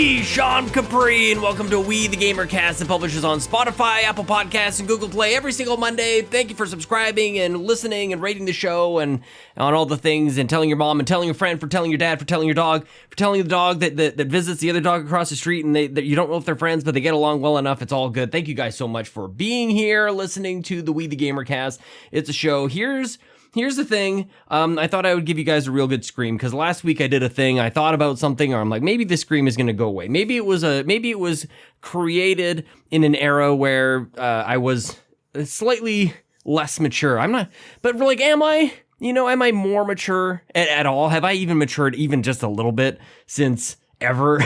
me, Sean Capri, and welcome to We the GamerCast that publishes on Spotify, Apple Podcasts, and Google Play every single Monday. Thank you for subscribing and listening and rating the show and on all the things and telling your mom and telling your friend, for telling your dad, for telling your dog, for telling the dog that visits the other dog across the street and that you don't know if they're friends, but they get along well enough. It's all good. Thank you guys so much for being here, listening to the We the GamerCast. It's a show. Here's the thing, I thought I would give you guys a real good scream, because last week I did a thing, I thought about something, or I'm like, maybe this scream is going to go away. Maybe it was created in an era where I was slightly less mature. I'm not, but like, am I more mature at all? Have I even matured even just a little bit since ever,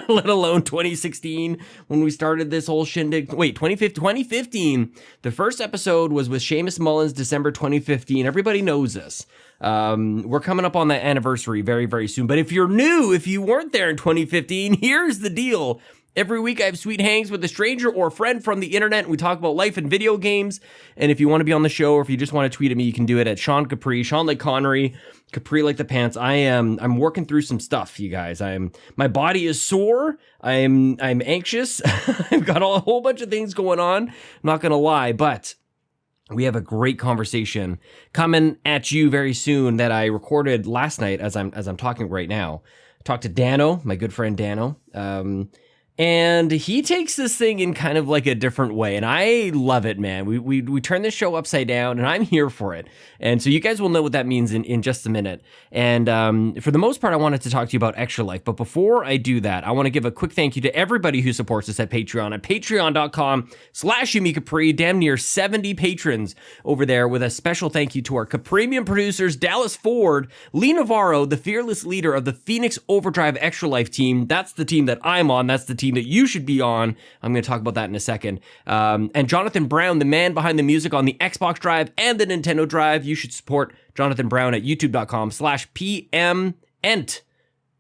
let alone 2016 when we started this whole shindig? Wait, 2015. The first episode was with Seamus Mullins, December 2015. Everybody knows this. We're coming up on that anniversary very, very soon. But if you're new, if you weren't there in 2015, here's the deal. Every week I have sweet hangs with a stranger or a friend from the internet. We talk about life and video games. And if you want to be on the show, or if you just want to tweet at me, you can do it at Sean Capri, Sean like Connery, Capri like the pants. I'm working through some stuff, you guys. My body is sore. I'm anxious. I've got a whole bunch of things going on. I'm not gonna lie, but we have a great conversation coming at you very soon that I recorded last night as I'm talking right now. Talked to Dannoh, my good friend Dannoh. And he takes this thing in kind of like a different way, and I love it, man. We turn this show upside down, and I'm here for it. And so you guys will know what that means in just a minute. And for the most part, I wanted to talk to you about Extra Life. But before I do that, I want to give a quick thank you to everybody who supports us at Patreon at patreon.com/YumiCapri. Damn near 70 patrons over there, with a special thank you to our Capremium producers, Dallas Ford, Lee Navarro, the fearless leader of the Phoenix Overdrive Extra Life team. That's the team that I'm on. That's the team that you should be on. I'm going to talk about that in a second. And Jonathan Brown, the man behind the music on the Xbox Drive and the Nintendo Drive. You should support Jonathan Brown at youtube.com/PMENT.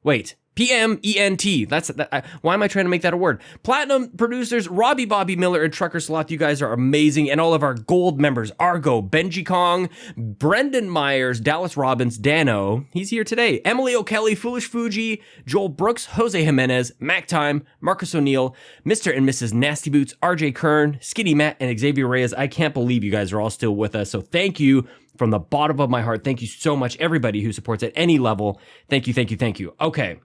Wait. PMENT. Why am I trying to make that a word? Platinum producers Robbie, Bobby Miller, and Trucker Sloth. You guys are amazing. And all of our gold members, Argo, Benji Kong, Brendan Myers, Dallas Robbins, Dannoh. He's here today. Emily O'Kelly, Foolish Fuji, Joel Brooks, Jose Jimenez, Mac Time, Marcus O'Neill, Mr. and Mrs. Nasty Boots, RJ Kern, Skinny Matt, and Xavier Reyes. I can't believe you guys are all still with us. So thank you from the bottom of my heart. Thank you so much, everybody who supports at any level. Thank you, thank you, thank you. Okay.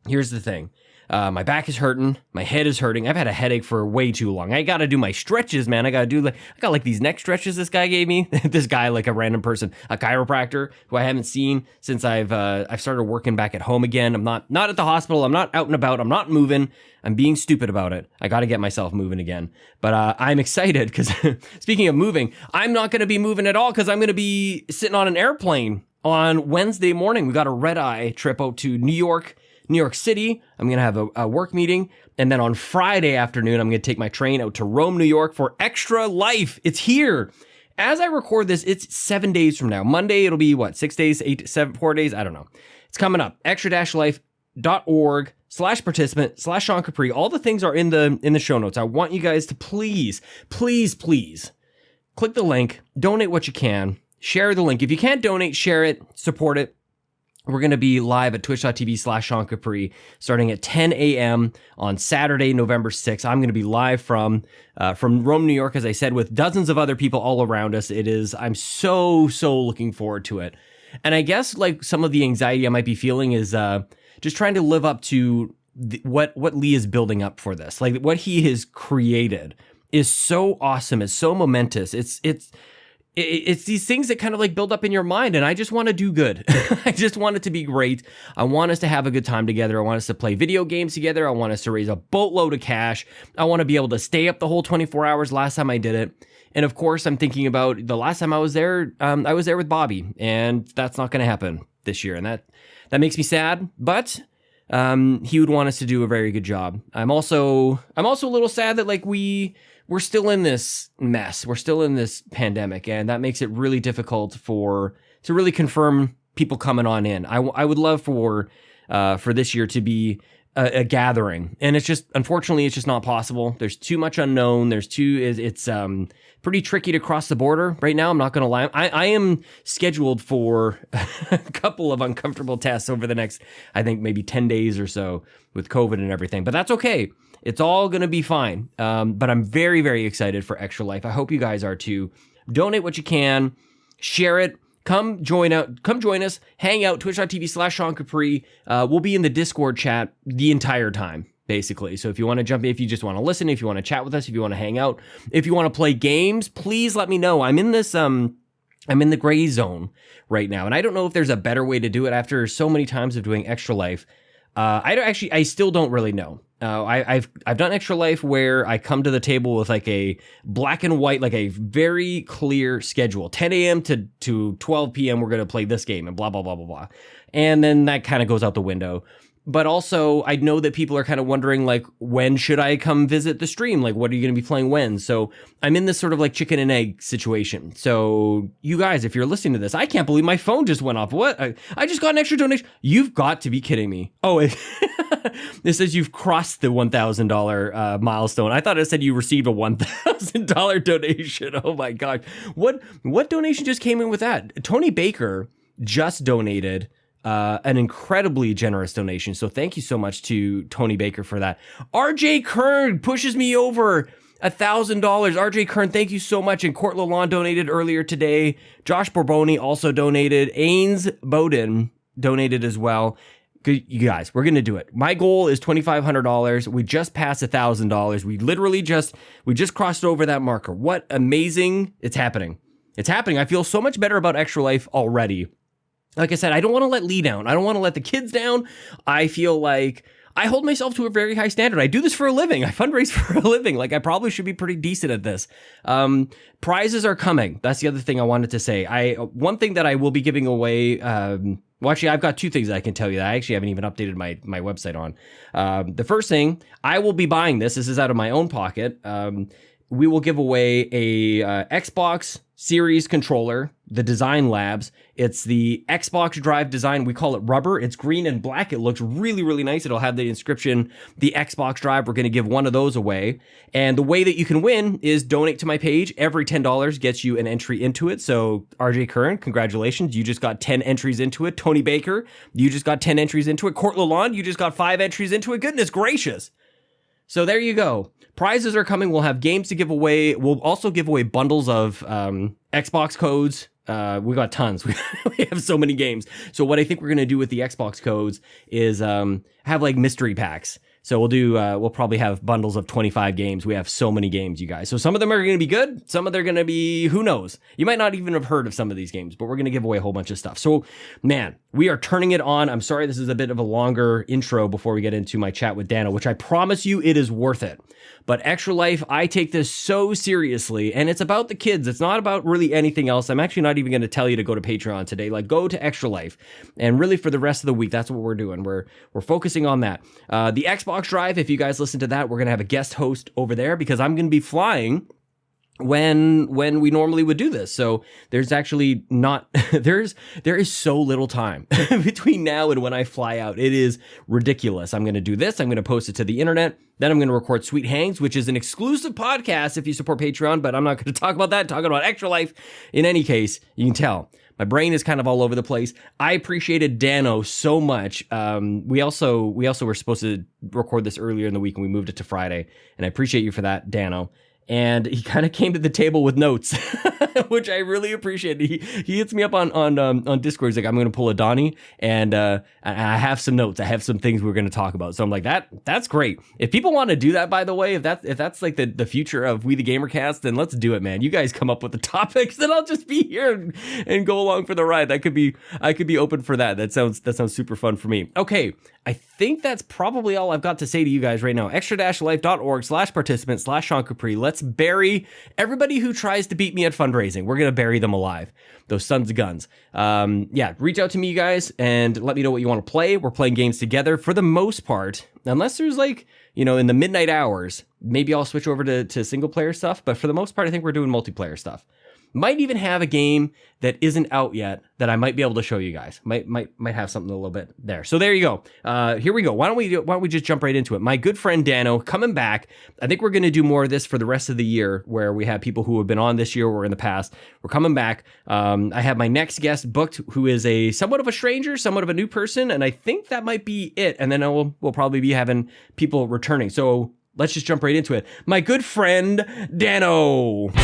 Here's the thing. My back is hurting. My head is hurting. I've had a headache for way too long. I got to do my stretches, man. I got these neck stretches this guy gave me. This guy, like a random person, a chiropractor who I haven't seen since I've started working back at home again. I'm not at the hospital. I'm not out and about. I'm not moving. I'm being stupid about it. I got to get myself moving again. But I'm excited because speaking of moving, I'm not going to be moving at all because I'm going to be sitting on an airplane on Wednesday morning. We got a red-eye trip out to New York City. I'm going to have a work meeting. And then on Friday afternoon, I'm going to take my train out to Rome, New York for Extra Life. It's here. As I record this, it's 7 days from now. Monday, it'll be 6 days, 4 days? I don't know. It's coming up. extra-life.org/participant/Sean Capri. All the things are in the show notes. I want you guys to please click the link, donate what you can, share the link. If you can't donate, share it, support it. We're going to be live at twitch.tv/Sean Capri starting at 10 a.m. on Saturday, November 6th. I'm going to be live from Rome, New York, as I said, with dozens of other people all around us. I'm so looking forward to it. And I guess like some of the anxiety I might be feeling is just trying to live up to what Lee is building up for this. Like what he has created is so awesome. It's so momentous. It's these things that kind of like build up in your mind, and I just want to do good. I just want it to be great. I want us to have a good time together. I want us to play video games together. I want us to raise a boatload of cash. I want to be able to stay up the whole 24 hours last time I did it. And of course, I'm thinking about the last time I was there with Bobby, and that's not going to happen this year. And that makes me sad, but he would want us to do a very good job. I'm also a little sad that like we're still in this mess. We're still in this pandemic, and that makes it really difficult to really confirm people coming on in. I would love for this year to be a gathering, and it's just, unfortunately, it's just not possible. There's too much unknown. It's pretty tricky to cross the border right now. I'm not going to lie. I am scheduled for a couple of uncomfortable tests over the next, I think, maybe 10 days or so with COVID and everything, but that's okay. It's all going to be fine. But I'm very, very excited for Extra Life. I hope you guys are too. Donate what you can, share it. Come join us, hang out, twitch.tv/Sean Capri. We'll be in the Discord chat the entire time, basically. So if you want to jump in, if you just want to listen, if you want to chat with us, if you want to hang out, if you want to play games, please let me know. I'm in the gray zone right now, and I don't know if there's a better way to do it after so many times of doing Extra Life. I still don't really know. I've done Extra Life where I come to the table with like a black and white, like a very clear schedule. 10 a.m. to 12 p.m. we're going to play this game and blah, blah, blah, blah, blah. And then that kind of goes out the window. But also, I know that people are kind of wondering, like, when should I come visit the stream? Like, what are you going to be playing when? So I'm in this sort of like chicken and egg situation. So you guys, if you're listening to this, I can't believe my phone just went off. What? I just got an extra donation. You've got to be kidding me. Oh, it says you've crossed the $1,000 milestone. I thought it said you received a $1,000 donation. Oh my God. What donation just came in with that? Tony Baker just donated an incredibly generous donation. So thank you so much to Tony Baker for that. RJ Kern pushes me over $1,000. RJ Kern, thank you so much. And Court Lalonde donated earlier today. Josh Borboni also donated. Ains Bowden donated as well. You guys, we're going to do it. My goal is $2,500. We just passed $1,000. We just crossed over that marker. What amazing. It's happening. It's happening. I feel so much better about Extra Life already. Like I said, I don't want to let Lee down. I don't want to let the kids down. I feel like I hold myself to a very high standard. I do this for a living. I fundraise for a living. Like, I probably should be pretty decent at this. Prizes are coming. That's the other thing I wanted to say. One thing that I will be giving away, well, actually, I've got two things that I can tell you that I actually haven't even updated my website on. The first thing, I will be buying this. This is out of my own pocket. We will give away a Xbox Series controller, the Design Labs. It's the Xbox Drive design. We call it rubber. It's green and black. It looks really, really nice. It'll have the inscription, the Xbox Drive. We're going to give one of those away. And the way that you can win is donate to my page. Every $10 gets you an entry into it. So RJ Curran, congratulations. You just got 10 entries into it. Tony Baker, you just got 10 entries into it. Court Lalonde, you just got 5 entries into it. Goodness gracious. So there you go. Prizes are coming. We'll have games to give away. We'll also give away bundles of Xbox codes. We got tons. We have so many games. So what I think we're going to do with the Xbox codes is have like mystery packs. So we'll probably have bundles of 25 games. We have so many games, you guys. So some of them are going to be good. Some of them are going to be, who knows? You might not even have heard of some of these games, but we're going to give away a whole bunch of stuff. So man, we are turning it on. I'm sorry this is a bit of a longer intro before we get into my chat with Dannoh, which I promise you it is worth it. But Extra Life, I take this so seriously, and it's about the kids. It's not about really anything else. I'm actually not even going to tell you to go to Patreon today. Like, go to Extra Life, and really for the rest of the week, that's what we're doing. We're focusing on that. The Xbox Drive, if you guys listen to that, we're going to have a guest host over there because I'm going to be flying when we normally would do this. So there's actually not, there is so little time between now and when I fly out. It is ridiculous. I'm going to do this. I'm going to post it to the internet. Then I'm going to record Sweet Hangs, which is an exclusive podcast if you support Patreon, but I'm not going to talk about that. Talking about Extra Life. In any case, you can tell my brain is kind of all over the place. I appreciated Dannoh so much. We also were supposed to record this earlier in the week and we moved it to Friday, and I appreciate you for that, Dannoh. And he kind of came to the table with notes, which I really appreciate. He hits me up on Discord. He's like, I'm going to pull a Donnie, and I have some notes. I have some things we're going to talk about. So I'm like, that's great. If people want to do that, by the way, if that's like the future of We the Gamercast, then let's do it, man. You guys come up with the topics, then I'll just be here and go along for the ride. I could be open for that. That sounds super fun for me. Okay. I think that's probably all I've got to say to you guys right now. extra-life.org/participant/Sean Capri. Let's bury everybody who tries to beat me at fundraising. We're going to bury them alive. Those sons of guns. Yeah, reach out to me, you guys, and let me know what you want to play. We're playing games together for the most part, unless there's like, in the midnight hours, maybe I'll switch over to single player stuff. But for the most part, I think we're doing multiplayer stuff. Might even have a game that isn't out yet that I might be able to show you guys. Might have something a little bit there. So there you go. Here we go. Why don't we just jump right into it? My good friend Dannoh coming back. I think we're going to do more of this for the rest of the year, where we have people who have been on this year or in the past. We're coming back. I have my next guest booked, who is a somewhat of a stranger, somewhat of a new person, and I think that might be it. And then we'll probably be having people returning. So let's just jump right into it. My good friend Dannoh.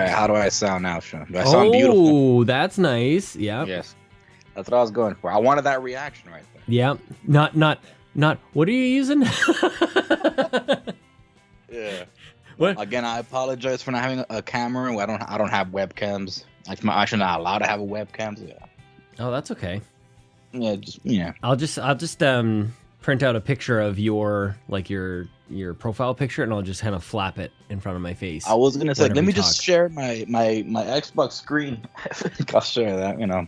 How do I sound now, Sean? Do I sound beautiful? Oh, that's nice. Yeah. Yes. That's what I was going for. I wanted that reaction right there. Yeah. Not. What are you using? Yeah. What? Again, I apologize for not having a camera. I don't have webcams. I'm actually not allowed to have a webcam. So yeah. Oh, that's okay. Yeah. I'll just print out a picture of your profile picture, and I'll just kind of flap it in front of my face. I was gonna say, let me just share my Xbox screen. I'll share that.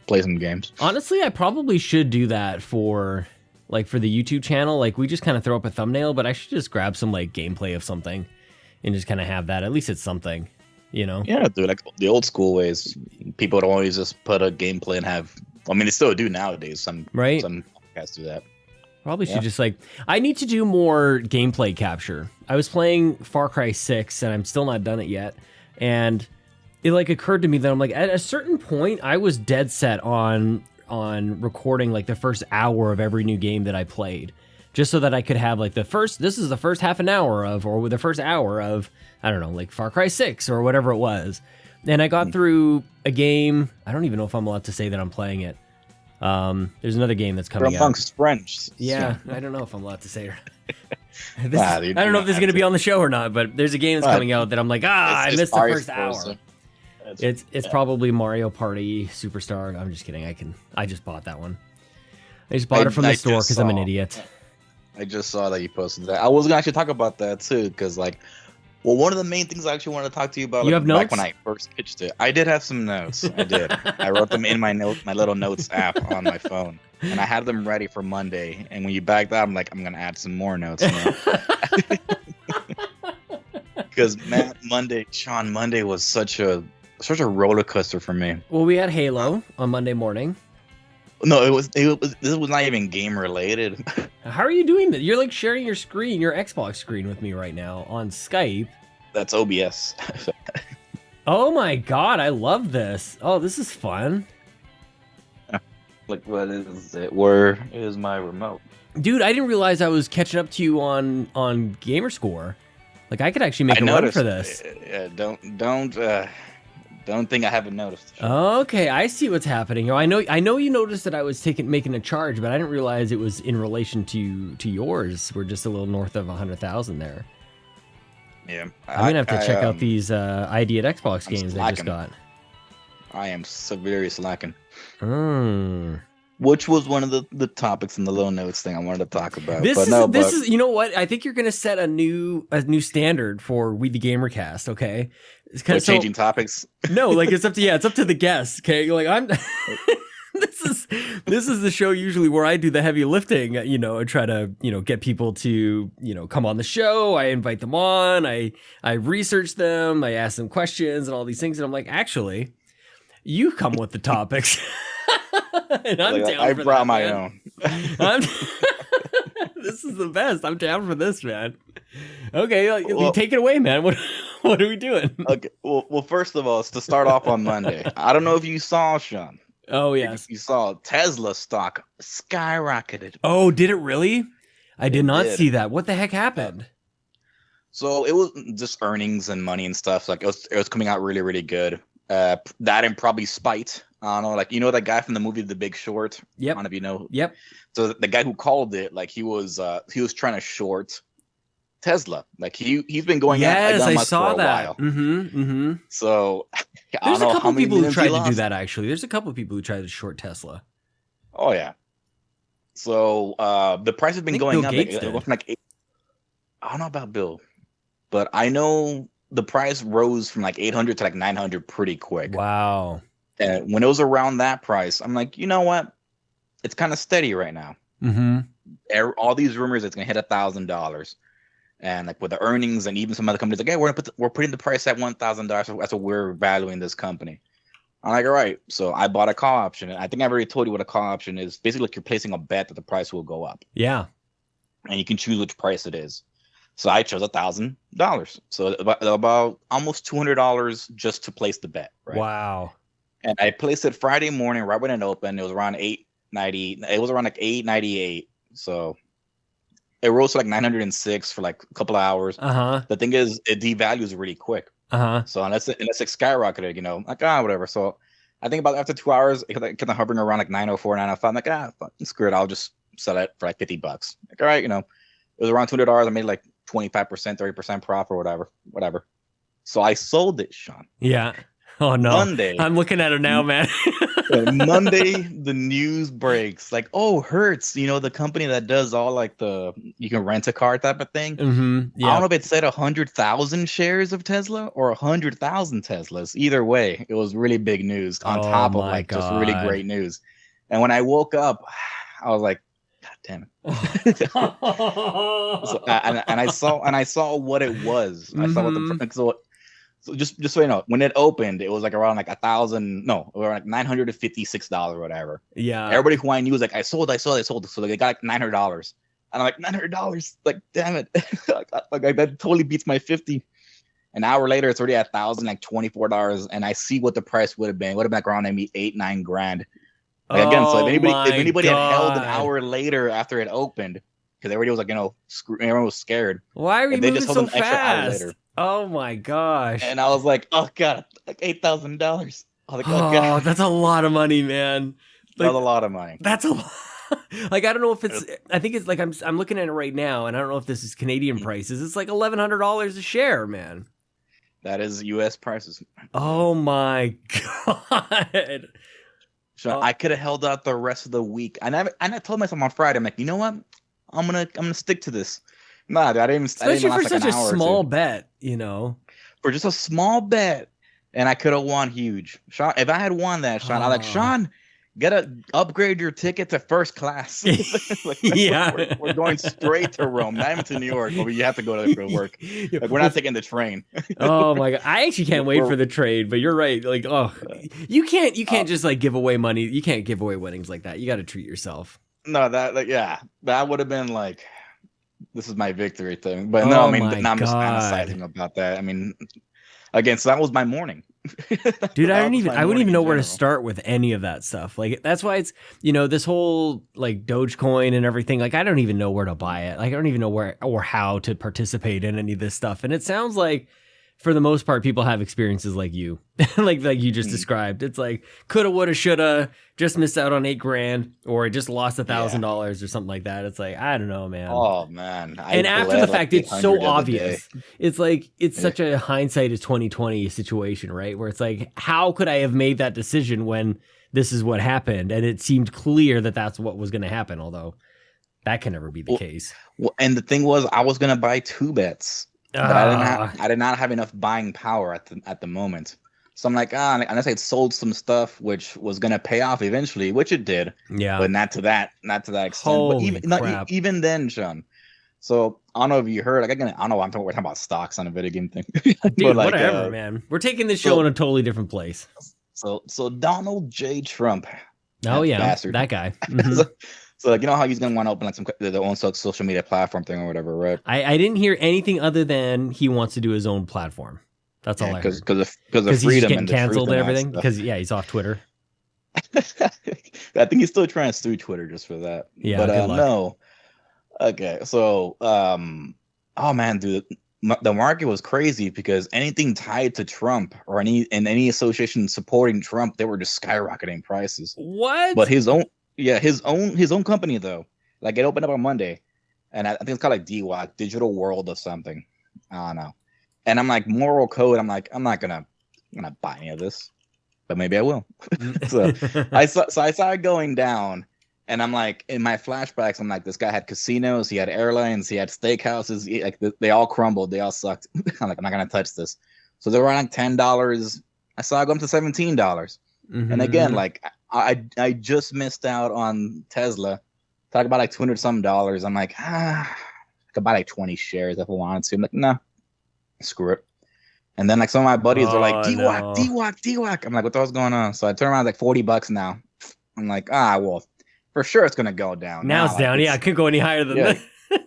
Play some games. Honestly, I probably should do that for the YouTube channel. Like, we just kind of throw up a thumbnail, but I should just grab some gameplay of something and just kind of have that. At least it's something, Yeah, dude. Like the old school ways, people would always just put a gameplay and have. I mean, they still do nowadays. Some podcasts do that. Probably should just I need to do more gameplay capture. I was playing Far Cry 6 and I'm still not done it yet. And it occurred to me that I'm at a certain point, I was dead set on recording the first hour of every new game that I played, just so that I could have this is the first half an hour of, or the first hour of, I don't know, Far Cry 6 or whatever it was. And I got through a game. I don't even know if I'm allowed to say that I'm playing it. There's another game that's coming out. Amongst friends. Yeah, I don't know if I'm allowed to say it. I don't know if this is going to be on the show or not, but there's a game that's coming out that I'm I missed the first hour. It's probably Mario Party Superstar. I'm just kidding. I just bought that one. I just bought it from the store because I'm an idiot. I just saw that you posted that. I was going to actually talk about that too, because one of the main things I actually wanted to talk to you about, you have notes? When I first pitched it, I did have some notes. I did. I wrote them in my little notes app on my phone, and I had them ready for Monday. And when you backed out, I'm I'm gonna add some more notes. Because Monday was such a roller coaster for me. Well, we had Halo on Monday morning. No, this was not even game related. How are you doing that? You're sharing your screen, your Xbox screen with me right now on Skype. That's OBS. Oh my god, I love this. Oh, this is fun. What is it? Where is my remote? Dude, I didn't realize I was catching up to you on Gamerscore. I could actually make a run for this. Don't think I haven't noticed. Okay, I see what's happening. I know you noticed that I was making a charge, but I didn't realize it was in relation to yours. We're just a little north of 100,000 there. Yeah, I'm gonna have to check out these ID at Xbox games I just got. I am severely slacking. Which was one of the topics in the little notes thing I wanted to talk about. This is you know what? I think you're gonna set a new standard for We the GamerCast. Okay, it's changing topics. No, it's up to the guests. Okay, I'm. This is the show usually where I do the heavy lifting. And try to get people to come on the show. I invite them on. I research them. I ask them questions and all these things. And I'm actually, you come with the topics. And I'm down I for brought that, my man. own. This is the best. I'm down for this, man. Okay, take it away, man. What are we doing? Okay. Well, first of all, it's to start off on Monday. I don't know if you saw, Sean. Oh yes, you saw Tesla stock skyrocketed. Oh, did it really? I did not see that. What the heck happened? So it was just earnings and money and stuff. It was coming out really, really good. That and probably spite. I don't know, that guy from the movie The Big Short. Yep. I don't know if you know. Yep. So the guy who called it, he was trying to short Tesla. He's been going yes, I saw for a that. while. Mm-hmm. So there's a couple people who tried to do that. Actually, there's a couple people who tried to short Tesla. Oh yeah. So the price has been going up. Gates I don't know about Bill, but I know the price rose from 800 to 900 pretty quick. Wow. And when it was around that price, I'm like, you know what? It's kind of steady right now. Mm-hmm. All these rumors it's gonna hit $1,000, and like with the earnings and even some other companies like, hey, we're putting the price at $1,000. So that's what we're valuing this company. I'm like, all right. So I bought a call option. I think I've already told you what a call option is. Basically, like you're placing a bet that the price will go up. Yeah. And you can choose which price it is. So I chose $1,000. So about almost $200 just to place the bet. Right. Wow. And I placed it Friday morning, right when it opened. It was around 890. It was around like 898. So it rose to like 906 for like a couple of hours. The thing is, it devalues really quick. So unless it skyrocketed, you know, like whatever. So I think about after 2 hours, it kind of hovering around like 904, 905. I'm like, fuck, screw it. I'll just sell it for like $50. Like, all right, you know, it was around $200. I made like 25%, 30% profit or whatever. So I sold it, Sean. Yeah. Oh no. Monday. I'm looking at it now, man. Monday, the news breaks. Like, oh, Hertz, you know, the company that does all like you can rent a car type of thing. Mm-hmm. I don't know if it said 100,000 shares of Tesla or 100,000 Teslas. Either way, it was really big news on top of like just really great news. And when I woke up, I was like, God damn it. So, and I saw what it was. I saw what the so just so you know, when it opened, it was like around like $1,000, no, around like $956 or whatever. Yeah. Everybody who I knew was like, I sold. So they got like $900. And I'm like, $900, like damn it. like that totally beats my 50. An hour later, it's already at $1,000, like $24. And I see what the price would have been. It would have been like around maybe $8-9 grand. Like again, so if anybody had held an hour later after it opened, because everybody was like, you know, everyone was scared. Why are we moving so extra hour later. Oh my gosh. And I was like, oh God, like $8,000. I was like, oh God. That's a lot of money, man. Like, that's a lot of money. That's a lot. Like, I don't know if it's, I think it's like, I'm looking at it right now, and I don't know if this is Canadian prices. It's like $1,100 a share, man. That is US prices. Oh my God. So I could have held out the rest of the week. And I told myself on Friday, I'm like, you know what? I'm gonna stick to this. Nah, I didn't. Especially for such a small bet, you know. For just a small bet, and I could have won huge. Sean, if I had won that, Sean, I'm like, Sean, upgrade your ticket to first class. We're going straight to Rome, not even to New York, where you have to go to work. Like we're not taking the train. Oh my God, I actually can't wait for the trade. But you're right. Like, you can't just like give away money. You can't give away winnings like that. You got to treat yourself. No, that would have been like, this is my victory thing. But no, I mean, now I'm just fantasizing about that. I mean, again, so that was my morning. Dude, I wouldn't even know where to start with any of that stuff. Like, that's why it's, you know, this whole like Dogecoin and everything. Like, I don't even know where to buy it. Like, I don't even know where or how to participate in any of this stuff. And it sounds like, for the most part, people have experiences like you, like you just described. It's like coulda, woulda, shoulda, just missed out on $8 grand, or just lost $1,000 or something like that. It's like, I don't know, man. Oh man! And after the fact, it's so obvious. It's like it's such a hindsight is 2020 situation, right? Where it's like, how could I have made that decision when this is what happened, and it seemed clear that that's what was going to happen. Although that can never be the case. Well, and the thing was, I was going to buy 2 bets. But I did not have enough buying power at the moment. So I'm like, unless I sold some stuff which was gonna pay off eventually, which it did. Yeah. But not to that extent. Holy but even then, Sean. So I don't know if you heard, like I don't know, we're talking about stocks on a video game thing. Dude, but like, whatever, man. We're taking this show in a totally different place. So Donald J. Trump. Oh yeah, bastard. That guy. Mm-hmm. So like, you know how he's gonna want to open like their own social media platform thing or whatever, right? I didn't hear anything other than he wants to do his own platform. That's all I heard. Because of freedom and canceled and everything. Because he's off Twitter. I think he's still trying to sue Twitter just for that. Yeah, but good luck. no. Okay, so oh man, dude, the market was crazy because anything tied to Trump or any association supporting Trump, they were just skyrocketing prices. What? But his own company though, like it opened up on Monday, and I think it's called like DWAC, Digital World of something. I don't know. And I'm like, moral code. I'm like, I'm not gonna buy any of this, but maybe I will. So I saw it going down, and I'm like, in my flashbacks, I'm like, this guy had casinos, he had airlines, he had steakhouses, they all crumbled, they all sucked. I'm like, I'm not gonna touch this. So they were around like $10. I saw it go up to $17. And again, like I just missed out on Tesla. Talk about like $200 some. I'm like, I could buy like 20 shares if I wanted to. I'm like, nah, screw it. And then like some of my buddies are like, DWAC. I'm like, what the hell's going on? So I turn around, like $40 now. I'm like, well, for sure it's gonna go down. Now it's down. Yeah, I couldn't go any higher than that.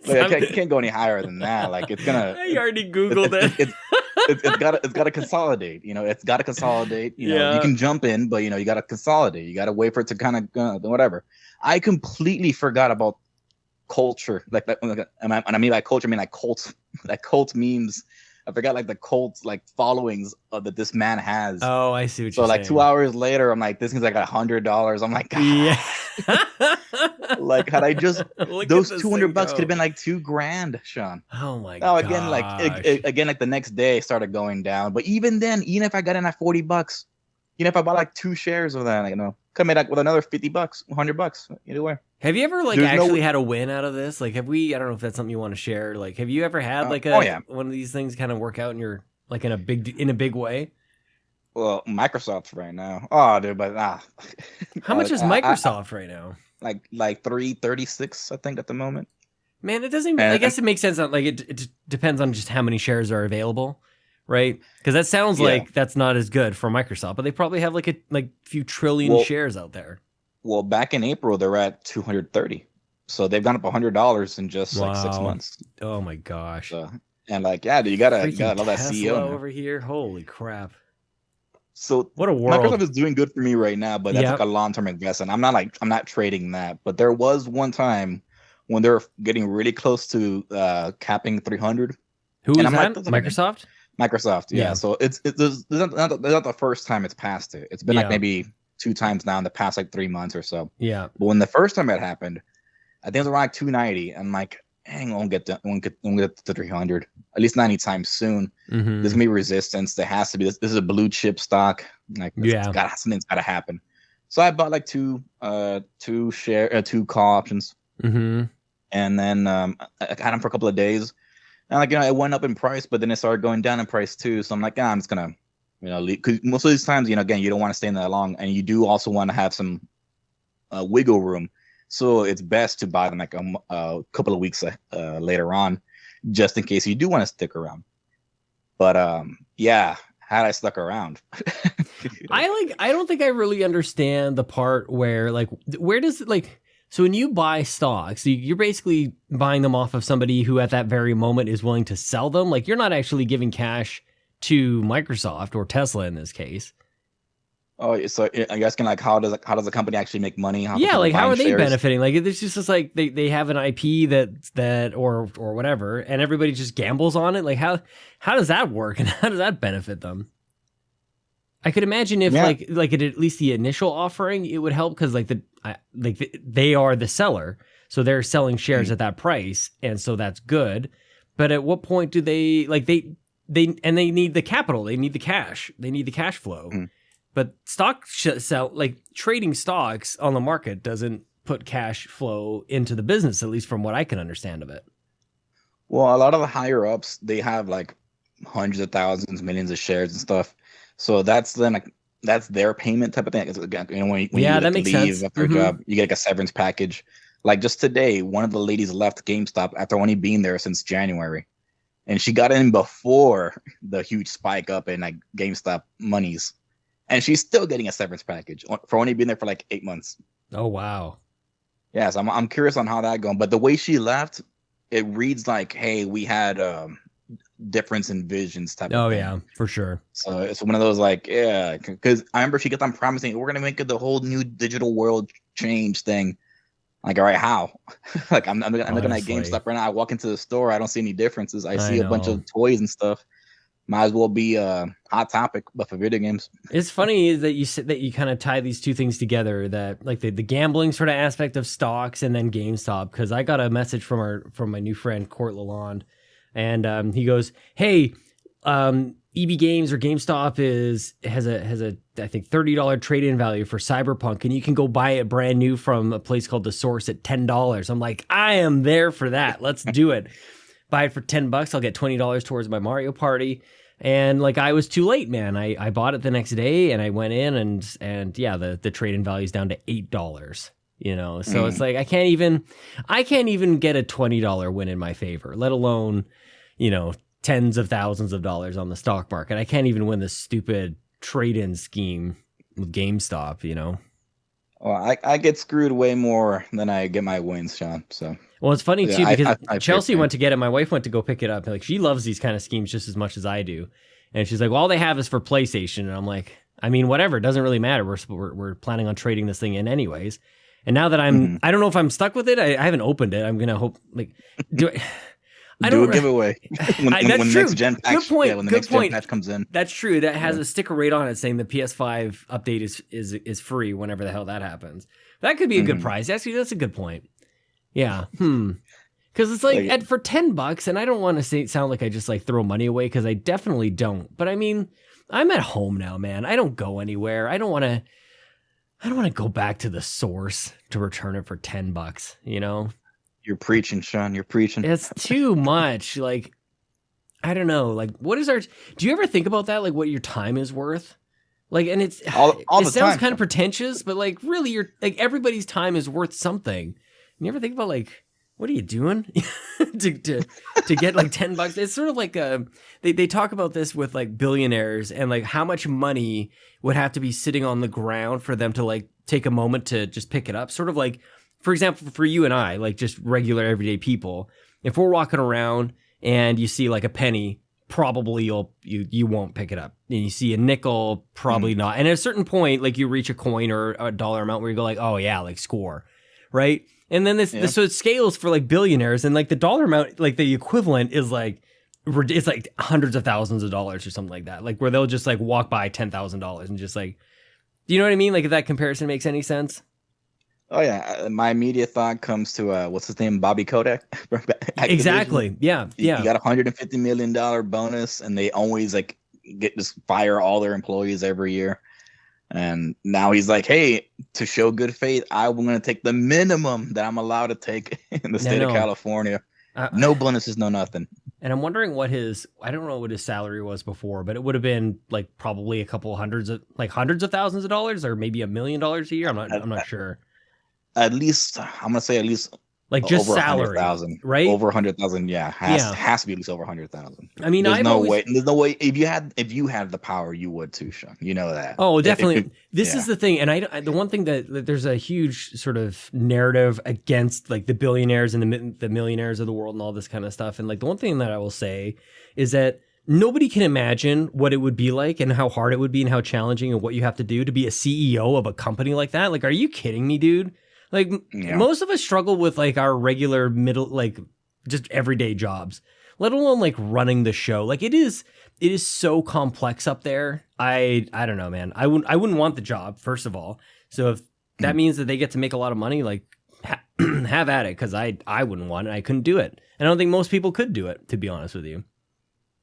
Like, I can't go any higher than that. Like it's gonna. You already Googled it. It's got to consolidate. You know, it's got to consolidate. You know, you can jump in, but you got to consolidate. You got to wait for it to kind of whatever. I completely forgot about culture. Like that. And I mean by culture, I mean like cults, like cult memes. I forgot like the cult like followings that this man has. Oh, I see what you're saying. So like 2 hours later, I'm like, this thing's like $100. I'm like, God. Yeah. Like had I just those $200 could have been like $2,000, Sean. Oh my god. Now again, like the next day it started going down. But even then, even if I got in at $40, if I bought like 2 shares of that, come in like with another $50, $100, either way. Have you ever like actually had a win out of this? Like, have we? I don't know if that's something you want to share. Like, have you ever had like one of these things kind of work out and you're like in a big way? Well, Microsoft right now. Oh, dude, but how much is Microsoft right now? Like 336, I think, at the moment. Man, it doesn't. I guess it makes sense. Like it depends on just how many shares are available, right? Because that sounds like that's not as good for Microsoft, but they probably have like a few trillion shares out there. Well, back in April, they're at 230, so they've gone up $100 in just like 6 months. Oh my gosh! And like, dude, you gotta love that CEO over here. Holy crap! So what a world. Microsoft is doing good for me right now, but that's like a long-term investment. I'm not trading that. But there was one time when they're getting really close to capping 300. Who is that? Microsoft? Microsoft, yeah. So it's not the first time it's passed it. It's been like maybe 2 times now in the past like 3 months or so. Yeah. But when the first time it happened, I think it was around like 290. I'm like, dang, I won't get to 300. At least not anytime soon. Mm-hmm. There's gonna be resistance. There has to be. This is a blue chip stock. Like, something's gotta happen. So I bought like two call options. Mm-hmm. And then I had them for a couple of days. And like, it went up in price, but then it started going down in price too. So I'm like, I'm just gonna, leave. Because most of these times, again, you don't want to stay in that long, and you do also want to have some wiggle room. So it's best to buy them like a couple of weeks later on, just in case you do want to stick around. But had I stuck around, I don't think I really understand the part where does it so when you buy stocks, you're basically buying them off of somebody who at that very moment is willing to sell them. Like, you're not actually giving cash to Microsoft or Tesla in this case. Oh, so I guess how does the company actually make money? How are they benefiting? Like, it's just like they have an IP that or whatever, and everybody just gambles on it. Like, how does that work, and how does that benefit them? I could imagine if at least the initial offering, it would help because they are the seller, so they're selling shares at that price, and so that's good. But at what point do they they need the capital, they need the cash, they need the cash flow. But trading stocks on the market doesn't put cash flow into the business, at least from what I can understand of it. Well, a lot of the higher ups, they have like hundreds of thousands, millions of shares and stuff. So that's their payment type of thing. When you that makes leave sense. after a job, you get like a severance package. Like just today, one of the ladies left GameStop after only being there since January. And she got in before the huge spike up in like GameStop monies. And she's still getting a severance package for only being there for like 8 months. Oh, wow. Yeah, so I'm curious on how that going. But the way she left, it reads like, hey, we had difference in visions type of thing. Yeah, for sure. So it's one of those because I remember she kept on promising, we're going to make it the whole new digital world change thing. Like, all right, how? Like, I'm looking at GameStop right now. I walk into the store. I don't see any differences. I see a bunch of toys and stuff. Might as well be a hot topic, but for video games. It's funny that you said that you kind of tie these two things together, that like the gambling sort of aspect of stocks and then GameStop. Because I got a message from my new friend Court Lalonde, and he goes, "Hey, EB Games or GameStop has a I think $30 trade-in value for Cyberpunk, and you can go buy it brand new from a place called The Source at $10." I'm like, I am there for that. Let's do it. Buy it for $10. I'll get $20 towards my Mario Party. And like I was too late, man. I bought it the next day and I went in and yeah, the trade-in value is down to $8. You know, so it's like I can't even get a $20 win in my favor, let alone, you know, tens of thousands of dollars on the stock market. I can't even win this stupid trade-in scheme with GameStop, you know. Well, I get screwed way more than I get my wins, Sean. So well, it's funny too because I Chelsea went to get it. My wife went to go pick it up. Like she loves these kind of schemes just as much as I do, and she's like, "Well, all they have is for PlayStation," and I'm like, "I mean, whatever. It doesn't really matter. We're planning on trading this thing in anyways." And now that I don't know if I'm stuck with it. I haven't opened it. I'm gonna hope like do a giveaway when next gen patch. Good point. Yeah, when the Good next point. gen patch comes in. That's true. That has a sticker right on it saying the PS5 update is free whenever the hell that happens. That could be a good prize. Actually, that's a good point. Yeah. Because it's like for $10, and I don't want to sound like I just like throw money away because I definitely don't. But I mean, I'm at home now, man. I don't go anywhere. I don't want to go back to the source to return it for $10. You know. You're preaching, Sean. You're preaching. It's too much. Like, I don't know. Like, what is our? Do you ever think about that? Like, what your time is worth? Like, and it sounds kind of pretentious, but like, really, like everybody's time is worth something. You ever think about like, what are you doing to get like $10? It's sort of like they talk about this with like billionaires and like how much money would have to be sitting on the ground for them to like take a moment to just pick it up. Sort of like, for example, for you and I, like just regular everyday people, if we're walking around and you see like a penny, probably you won't pick it up. And you see a nickel, probably not. And at a certain point, like you reach a coin or a dollar amount where you go like, oh yeah, like score, right? And then so it scales for like billionaires, and like the dollar amount, like the equivalent is like it's like hundreds of thousands of dollars or something like that. Like where they'll just like walk by $10,000 and just like, do you know what I mean? Like if that comparison makes any sense. Oh yeah, my immediate thought comes to what's his name, Bobby Kotick. Exactly. Yeah. He got $150 million bonus, and they always like just fire all their employees every year. And now he's like, hey, to show good faith, I'm going to take the minimum that I'm allowed to take in the state of California. No bonuses, no nothing. And I'm wondering I don't know what his salary was before, but it would have been like probably a couple hundreds of thousands of dollars, or maybe $1 million a year. I'm not sure. At least I'm gonna say at least like just over salary, 100,000, right? Over 100,000, has to be at least over 100,000. I mean, there's no way. If you had the power, you would too, Sean. You know that. Oh, definitely. This is the thing, and the one thing that there's a huge sort of narrative against like the billionaires and the millionaires of the world and all this kind of stuff. And like the one thing that I will say is that nobody can imagine what it would be like and how hard it would be and how challenging and what you have to do to be a CEO of a company like that. Like, are you kidding me, dude? Like most of us struggle with like our regular middle, like just everyday jobs, let alone like running the show. Like it is so complex up there. I don't know, man. I wouldn't want the job, first of all. So if that means that they get to make a lot of money, like have at it. Cause I wouldn't want it. I couldn't do it. I don't think most people could do it, to be honest with you.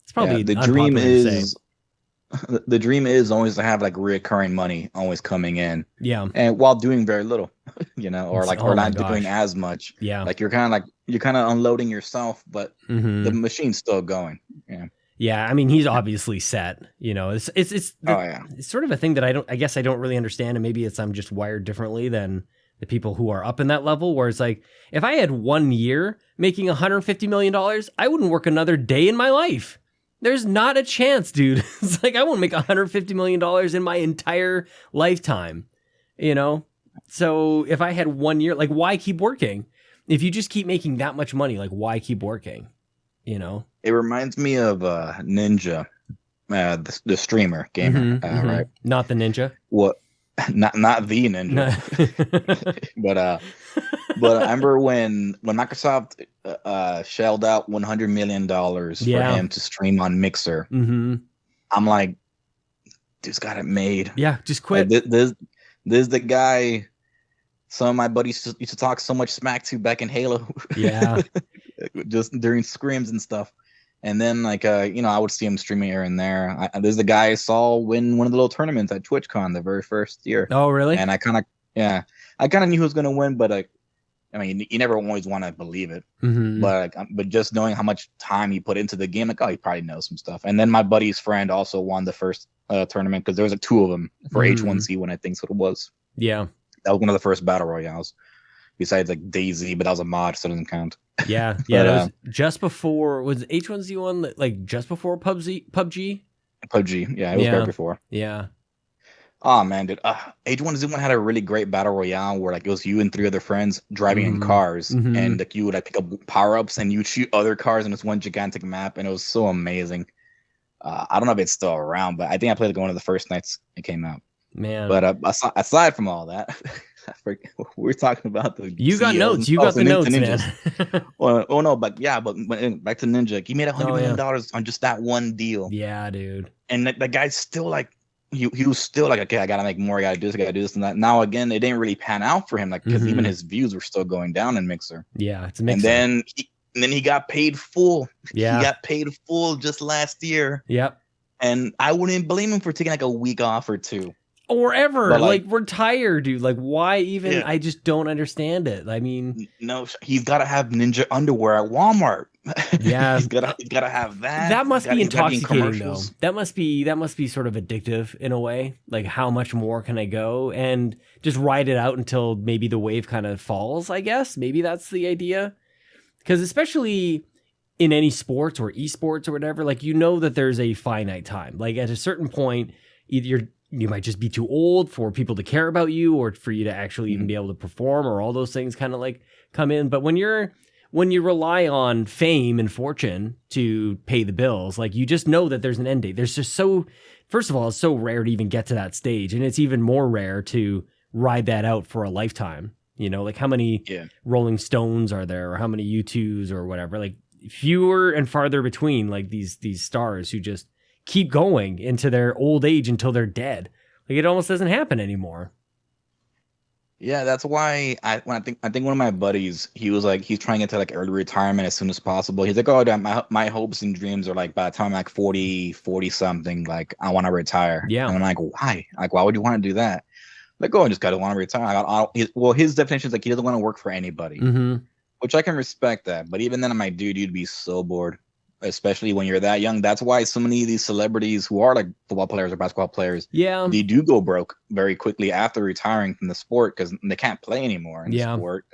It's probably the dream is. The dream is always to have like recurring money always coming in. Yeah. And while doing very little, you know, or like, or not doing as much. Yeah. Like you're kind of unloading yourself, but the machine's still going. Yeah. Yeah. I mean, he's obviously set, you know, it's sort of a thing that I guess I don't really understand. And maybe I'm just wired differently than the people who are up in that level, where it's like, if I had 1 year making $150 million, I wouldn't work another day in my life. There's not a chance, dude. It's like I won't make $150 million in my entire lifetime, you know? So if I had 1 year, like why keep working? If you just keep making that much money, like why keep working, you know? It reminds me of Ninja, the streamer gamer, right? Not the Ninja? What? Not the Ninja. But I remember when Microsoft shelled out $100 million for him to stream on Mixer. I'm like, dude's got it made. Yeah, just quit. Like, this is the guy some of my buddies used to talk so much smack to back in Halo. Yeah. Just during scrims and stuff. And then like I would see him streaming here and there. There's the guy I saw win one of the little tournaments at TwitchCon the very first year. Oh, really? And I kind of knew who was going to win, but I mean, you never always want to believe it, but just knowing how much time he put into the game, like, oh, he probably knows some stuff. And then my buddy's friend also won the first tournament because there was like 2 of them for H1Z1, I think so it was. Yeah, that was one of the first battle royales. Besides like DayZ, but that was a mod, so it doesn't count. Yeah, yeah. It was just before. Was H1Z1 like just before PUBG? PUBG, yeah, it was right before. Yeah. Oh man, dude. H1Z1 had a really great battle royale where like it was you and 3 other friends driving in cars, and like you would like pick up power ups and you shoot other cars in this one gigantic map, and it was so amazing. I don't know if it's still around, but I think I played like one of the first nights it came out. Man, but aside from all that, we're talking about the. You got notes. You got the notes, man. well, no, but back to Ninja. He made $100 million on just that one deal. Yeah, dude. And that guy's still like. He was still like, okay, I gotta make more, I gotta do this and that. Now again, it didn't really pan out for him, like because even his views were still going down in Mixer. Yeah, it's a Mixer. And then he got paid full. Yeah, he got paid full just last year. Yep. And I wouldn't blame him for taking like a week off or 2. Or ever, like we're tired, dude. Like, why even? Yeah. I just don't understand it. I mean, no, he's got to have Ninja underwear at Walmart. Yeah, he's got to have that. That must be intoxicating, though. That must be sort of addictive in a way. Like, how much more can I go and just ride it out until maybe the wave kind of falls? I guess maybe that's the idea. Because especially in any sports or esports or whatever, like that there's a finite time. Like at a certain point, either you might just be too old for people to care about you or for you to actually even be able to perform, or all those things kind of like come in. But when you rely on fame and fortune to pay the bills, like you just know that there's an end date. There's just first of all, it's so rare to even get to that stage. And it's even more rare to ride that out for a lifetime. Like how many Rolling Stones are there, or how many U2s or whatever, like fewer and farther between, like these stars who just keep going into their old age until they're dead. Like it almost doesn't happen anymore. Yeah, that's why I think one of my buddies, he was like, he's trying to get to like early retirement as soon as possible. He's like, oh, my hopes and dreams are like by the time I'm like 40 something, like I want to retire. Yeah. And I'm like, why? Like, why would you want to do that? Like, oh, I just gotta want to retire. His definition is like he doesn't want to work for anybody, which I can respect that. But even then, I'm like, dude, you'd be so bored. Especially when you're that young. That's why so many of these celebrities who are like football players or basketball players, they do go broke very quickly after retiring from the sport because they can't play anymore in the sport.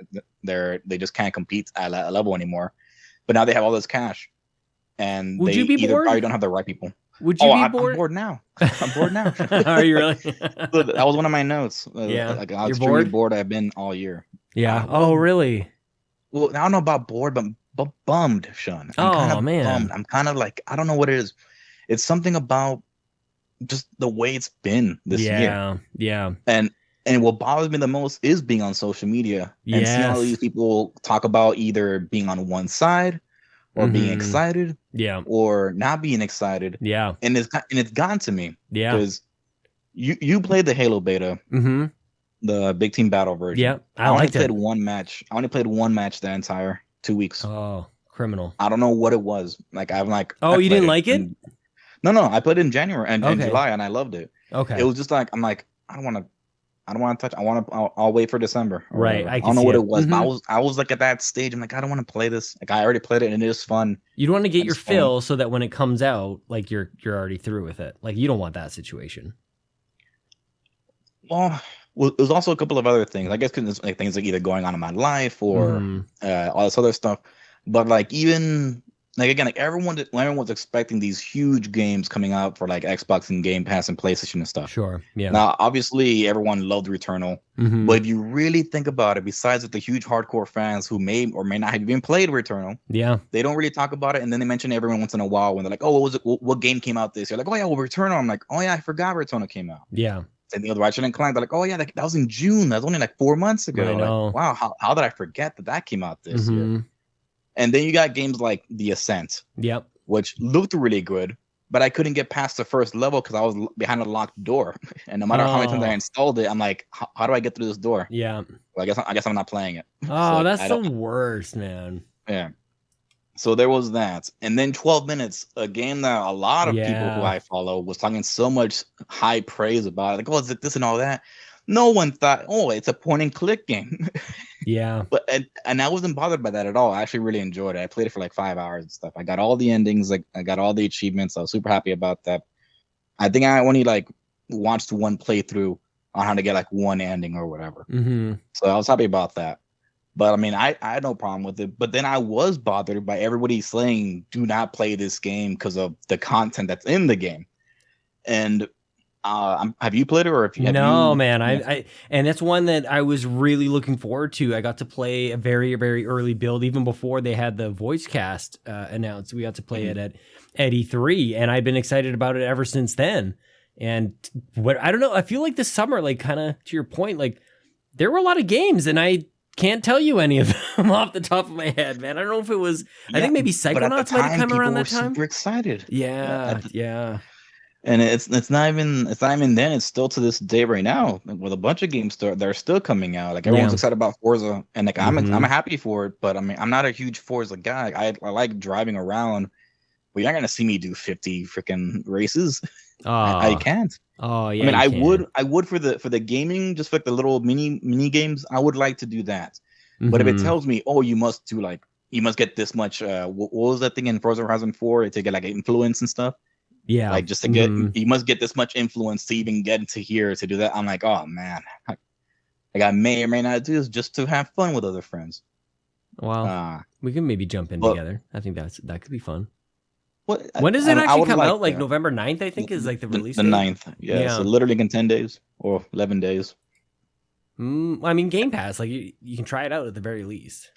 They just can't compete at that level anymore. But now they have all this cash, and would they you be either bored? Probably don't have the right people. Would you be bored? I'm bored now. I'm bored now. Are you really? That was one of my notes. Like I was extremely bored. I've been all year. Yeah. Oh, really? Well, I don't know about bored, but bummed, Sean. Man. Bummed. I'm kind of like, I don't know what it is. It's something about just the way it's been this year. Yeah. And what bothers me the most is being on social media and seeing all these people talk about either being on one side or being excited, or not being excited. Yeah. And it's gotten to me. Yeah. Because you played the Halo beta. The big team battle version. Yeah. I only played one match. I only played one match the entire 2 weeks. Oh, criminal. I don't know what it was. Like I'm like, oh, you didn't like it? No, I played it in January and in July, and I loved it. Okay. It was just like, I'm like, I don't want to touch. I'll wait for December. Right. I don't know what it was, but I was like at that stage. I'm like, I don't want to play this. Like I already played it and it is fun. You'd want to get your fill so that when it comes out, like you're already through with it. Like you don't want that situation. Well, there's also a couple of other things. I guess because there's like things like either going on in my life or all this other stuff. But like even like again, like everyone's expecting these huge games coming out for like Xbox and Game Pass and PlayStation and stuff. Sure. Yeah. Now, obviously, everyone loved Returnal, but if you really think about it, besides the huge hardcore fans who may or may not have even played Returnal, they don't really talk about it. And then they mention it every once in a while when they're like, "Oh, what was it? What game came out this year?" Like, "Oh yeah, well, Returnal." I'm like, "Oh yeah, I forgot Returnal came out." Yeah. And the other Ratchet and Clank, they're like, "Oh yeah, that was in June. That was only like 4 months ago." I know. Like, wow, how did I forget that came out this year? And then you got games like The Ascent, which looked really good, but I couldn't get past the first level because I was behind a locked door. And no matter how many times I installed it, I'm like, how do I get through this door? Yeah. Well, I guess I'm not playing it. Oh, so that's the worst, man. Yeah. So there was that. And then 12 Minutes, a game that a lot of people who I follow was talking so much high praise about. Like, oh, is it this and all that? No one thought, oh, it's a point and click game. Yeah. But and I wasn't bothered by that at all. I actually really enjoyed it. I played it for like 5 hours and stuff. I got all the endings, like I got all the achievements. I was super happy about that. I think I only like watched one playthrough on how to get like one ending or whatever. Mm-hmm. So I was happy about that. But I mean, I had no problem with it. But then I was bothered by everybody saying, "Do not play this game because of the content that's in the game." And have you played it, or have No, you? man. I and that's one that I was really looking forward to. I got to play a very, very early build, even before they had the voice cast announced. We got to play it at E3, and I've been excited about it ever since then. And what I don't know, I feel like this summer, like kind of to your point, like there were a lot of games, and I can't tell you any of them off the top of my head, man. I don't know if it was. I think maybe Psychonauts might have come around that time. Super excited. Yeah. And it's not even then. It's still to this day right now with a bunch of games that are still coming out. Like everyone's excited about Forza, and like I'm happy for it. But I mean, I'm not a huge Forza guy. I like driving around, but you're not gonna see me do 50 freaking races. I can't. Oh yeah. I mean, I would for the gaming, just like the little mini games. I would like to do that. But if it tells me, oh, you must get this much. What was that thing in Forza Horizon 4 to get like influence and stuff? Yeah, like just to get you must get this much influence to even get into here to do that. I'm like, oh man, like I may or may not do this just to have fun with other friends. Well, we can maybe jump in together. I think that could be fun. When does it actually come out? Like November 9th, I think, is like the release date? The 9th, yeah. So literally in 10 days or 11 days. I mean, Game Pass, like you can try it out at the very least.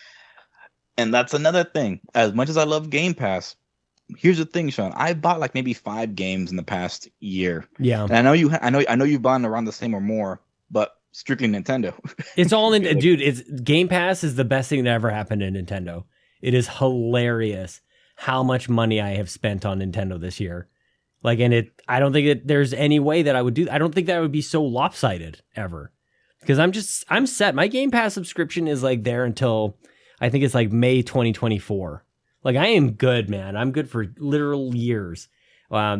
And that's another thing. As much as I love Game Pass, here's the thing, Sean. I bought like maybe 5 games in the past year. Yeah, and I know you've bought around the same or more, but strictly Nintendo. It's all in, dude. It's Game Pass is the best thing that ever happened to Nintendo. It is hilarious how much money I have spent on Nintendo this year. Like, and I don't think that there's any way that I would do. I don't think that would be so lopsided ever, because I'm set. My Game Pass subscription is like there until I think it's like May 2024. Like, I am good, man. I'm good for literal years.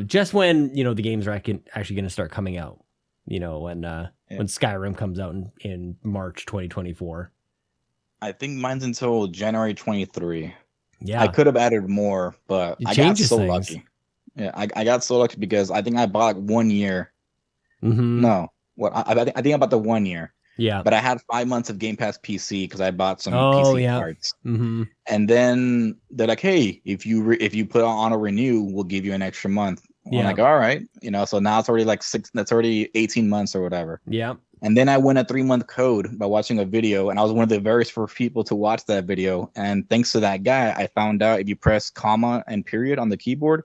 Just when, the games are actually going to start coming out, when Skyrim comes out in March 2024. I think mine's until January 23. Yeah. I could have added more, but I got so lucky. Yeah, I got so lucky because I think I bought 1 year. Mm-hmm. No, I think I bought the 1 year. Yeah, but I had 5 months of Game Pass PC because I bought some PC cards. Mm-hmm. And then they're like, "Hey, if you put on a renew, we'll give you an extra month." I'm like, "All right," So now it's already like that's already 18 months or whatever. Yeah. And then I won a 3-month code by watching a video, and I was one of the very first people to watch that video. And thanks to that guy, I found out if you press comma and period on the keyboard,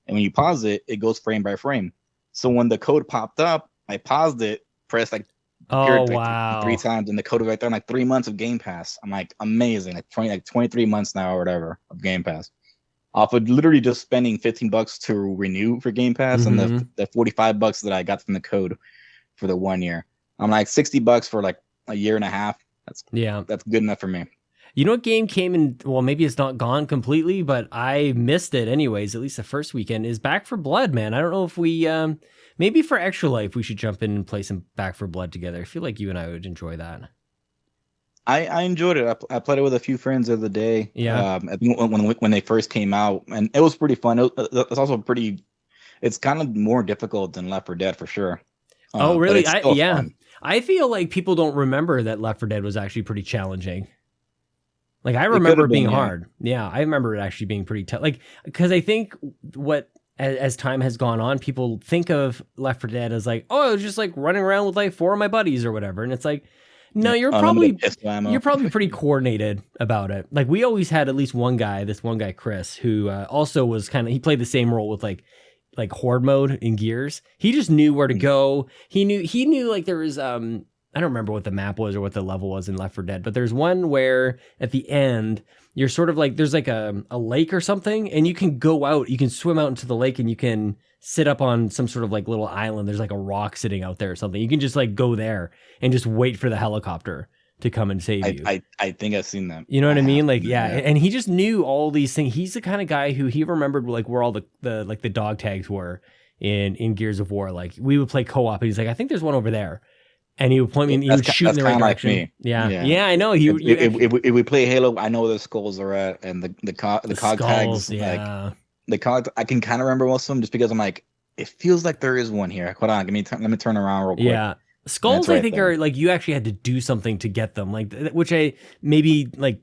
and when you pause it, it goes frame by frame. So when the code popped up, I paused it, pressed like. Oh wow! 3 times, and the code was right there. Like 3 months of Game Pass. I'm like, amazing. Like 23 months now or whatever of Game Pass. Off of literally just spending $15 to renew for Game Pass, and the $45 that I got from the code for the 1 year. I'm like $60 for like a year and a half. That's good enough for me. You know what game came in? Well, maybe it's not gone completely, but I missed it anyways. At least the first weekend is Back 4 Blood, man. I don't know if we. Maybe for Extra Life, we should jump in and play some Back 4 Blood together. I feel like you and I would enjoy that. I enjoyed it. I played it with a few friends the other day. Yeah. I think when they first came out, and it was pretty fun. It's also it's kind of more difficult than Left 4 Dead for sure. Oh, really? Fun. I feel like people don't remember that Left 4 Dead was actually pretty challenging. Like, I remember it being hard. Yeah, I remember it actually being pretty tough. Like, because I think as time has gone on, people think of Left 4 Dead as like, oh, it was just like running around with like 4 of my buddies or whatever. And it's like, no, you're probably pretty coordinated about it. Like, we always had at least one guy, Chris, who also was he played the same role with like horde mode in Gears. He just knew where to go. He knew like there was I don't remember what the map was or what the level was in Left 4 Dead, but there's one where at the end you're sort of like, there's like a lake or something, and you can go out, you can swim out into the lake, and you can sit up on some sort of like little island. There's like a rock sitting out there or something. You can just like go there and just wait for the helicopter to come and save you. I think I've seen that. You know what I mean? Like, yeah. And he just knew all these things. He's the kind of guy who he remembered like where all the dog tags were in Gears of War. Like, we would play co-op, and he's like, I think there's one over there. And he would point me, and he would shoot in the right direction. Like me. Yeah, I know. If we play Halo, I know where the skulls are at, and the cog tags. Yeah. Like the cog, I can kind of remember most of them just because I'm like, it feels like there is one here. Hold on, let me turn around real quick. Yeah, skulls I think are like you actually had to do something to get them, like which I maybe like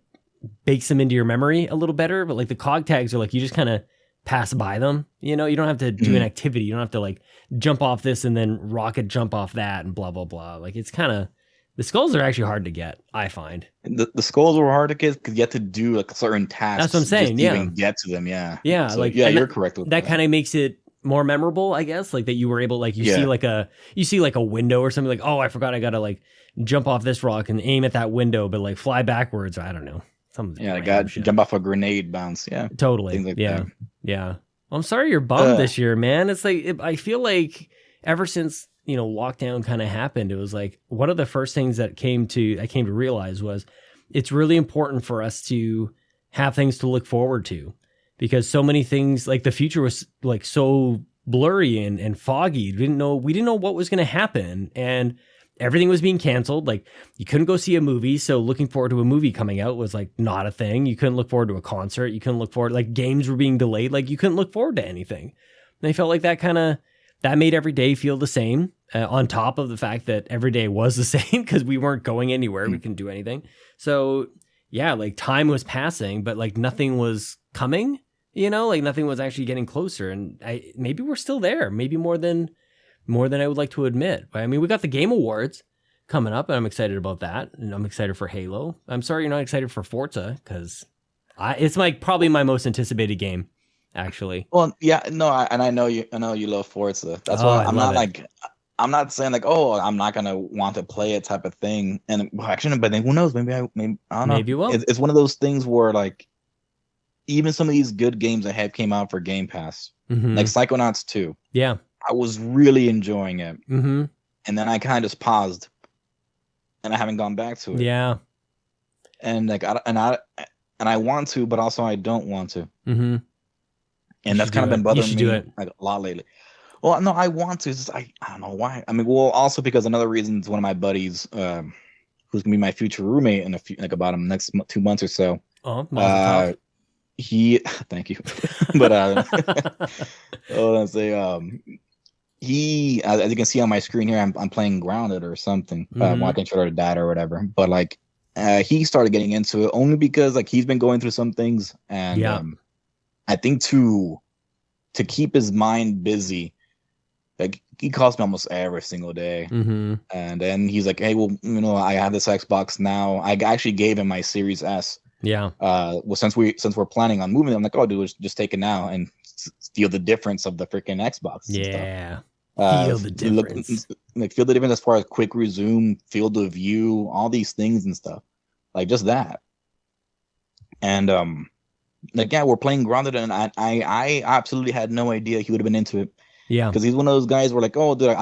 bakes them into your memory a little better. But like the cog tags are like you just kind of pass by them. You know, you don't have to do an activity. You don't have to like jump off this and then rocket jump off that and blah, blah, blah. Like it's kind of, the skulls are actually hard to get, I find. The skulls were hard to get because you have to do like certain tasks. That's what I'm saying. To even get to them. Yeah. Yeah. So, like, you're correct with that. That kind of makes it more memorable, I guess. Like that you were able, like you see like a window or something, like, oh, I forgot I got to like jump off this rock and aim at that window, but like fly backwards. I don't know. I got jump off a grenade bounce. Yeah. Totally. Like that. Yeah. I'm sorry you're bummed this year, man. It's like, I feel like ever since, lockdown kind of happened, it was like one of the first things that I came to realize was it's really important for us to have things to look forward to, because so many things, like the future was like so blurry and foggy. We didn't know what was going to happen, and everything was being canceled. Like you couldn't go see a movie. So looking forward to a movie coming out was like not a thing. You couldn't look forward to a concert. You couldn't look forward, like games were being delayed. Like you couldn't look forward to anything. And I felt like that made every day feel the same, on top of the fact that every day was the same because we weren't going anywhere. We couldn't do anything. So yeah, like time was passing, but like nothing was coming, like nothing was actually getting closer. And maybe we're still there, maybe more than I would like to admit. I mean, we got the Game Awards coming up, and I'm excited about that. And I'm excited for Halo. I'm sorry you're not excited for Forza, because it's like probably my most anticipated game, actually. Well, yeah, no, I know you love Forza. That's why I'm not saying like, oh, I'm not gonna want to play it type of thing. And actually, but then who knows? Maybe I don't know. Maybe you will. It's one of those things where like, even some of these good games that have came out for Game Pass, like Psychonauts 2. Yeah. I was really enjoying it, and then I kind of just paused, and I haven't gone back to it. Yeah, and like I want to, but also I don't want to. And that's kind of been bothering me like a lot lately. Well, no, I want to. I don't know why. I mean, well, also because another reason is one of my buddies, who's gonna be my future roommate in about next 2 months or so. Oh, thank you, but he, as you can see on my screen here, I'm playing Grounded or something, watching Shredder Dad or whatever. But like, he started getting into it only because like he's been going through some things, and I think to keep his mind busy, like he calls me almost every single day, and then he's like, "Hey, well, I have this Xbox now." I actually gave him my Series S. Yeah. Well, since we're planning on moving, I'm like, "Oh, dude, just take it now and feel the difference of the freaking Xbox." Yeah. Feel the difference. Feel the difference as far as quick resume, field of view, all these things and stuff. Like just that. And we're playing Grounded, and I absolutely had no idea he would have been into it. Yeah. Because he's one of those guys where like, oh, dude,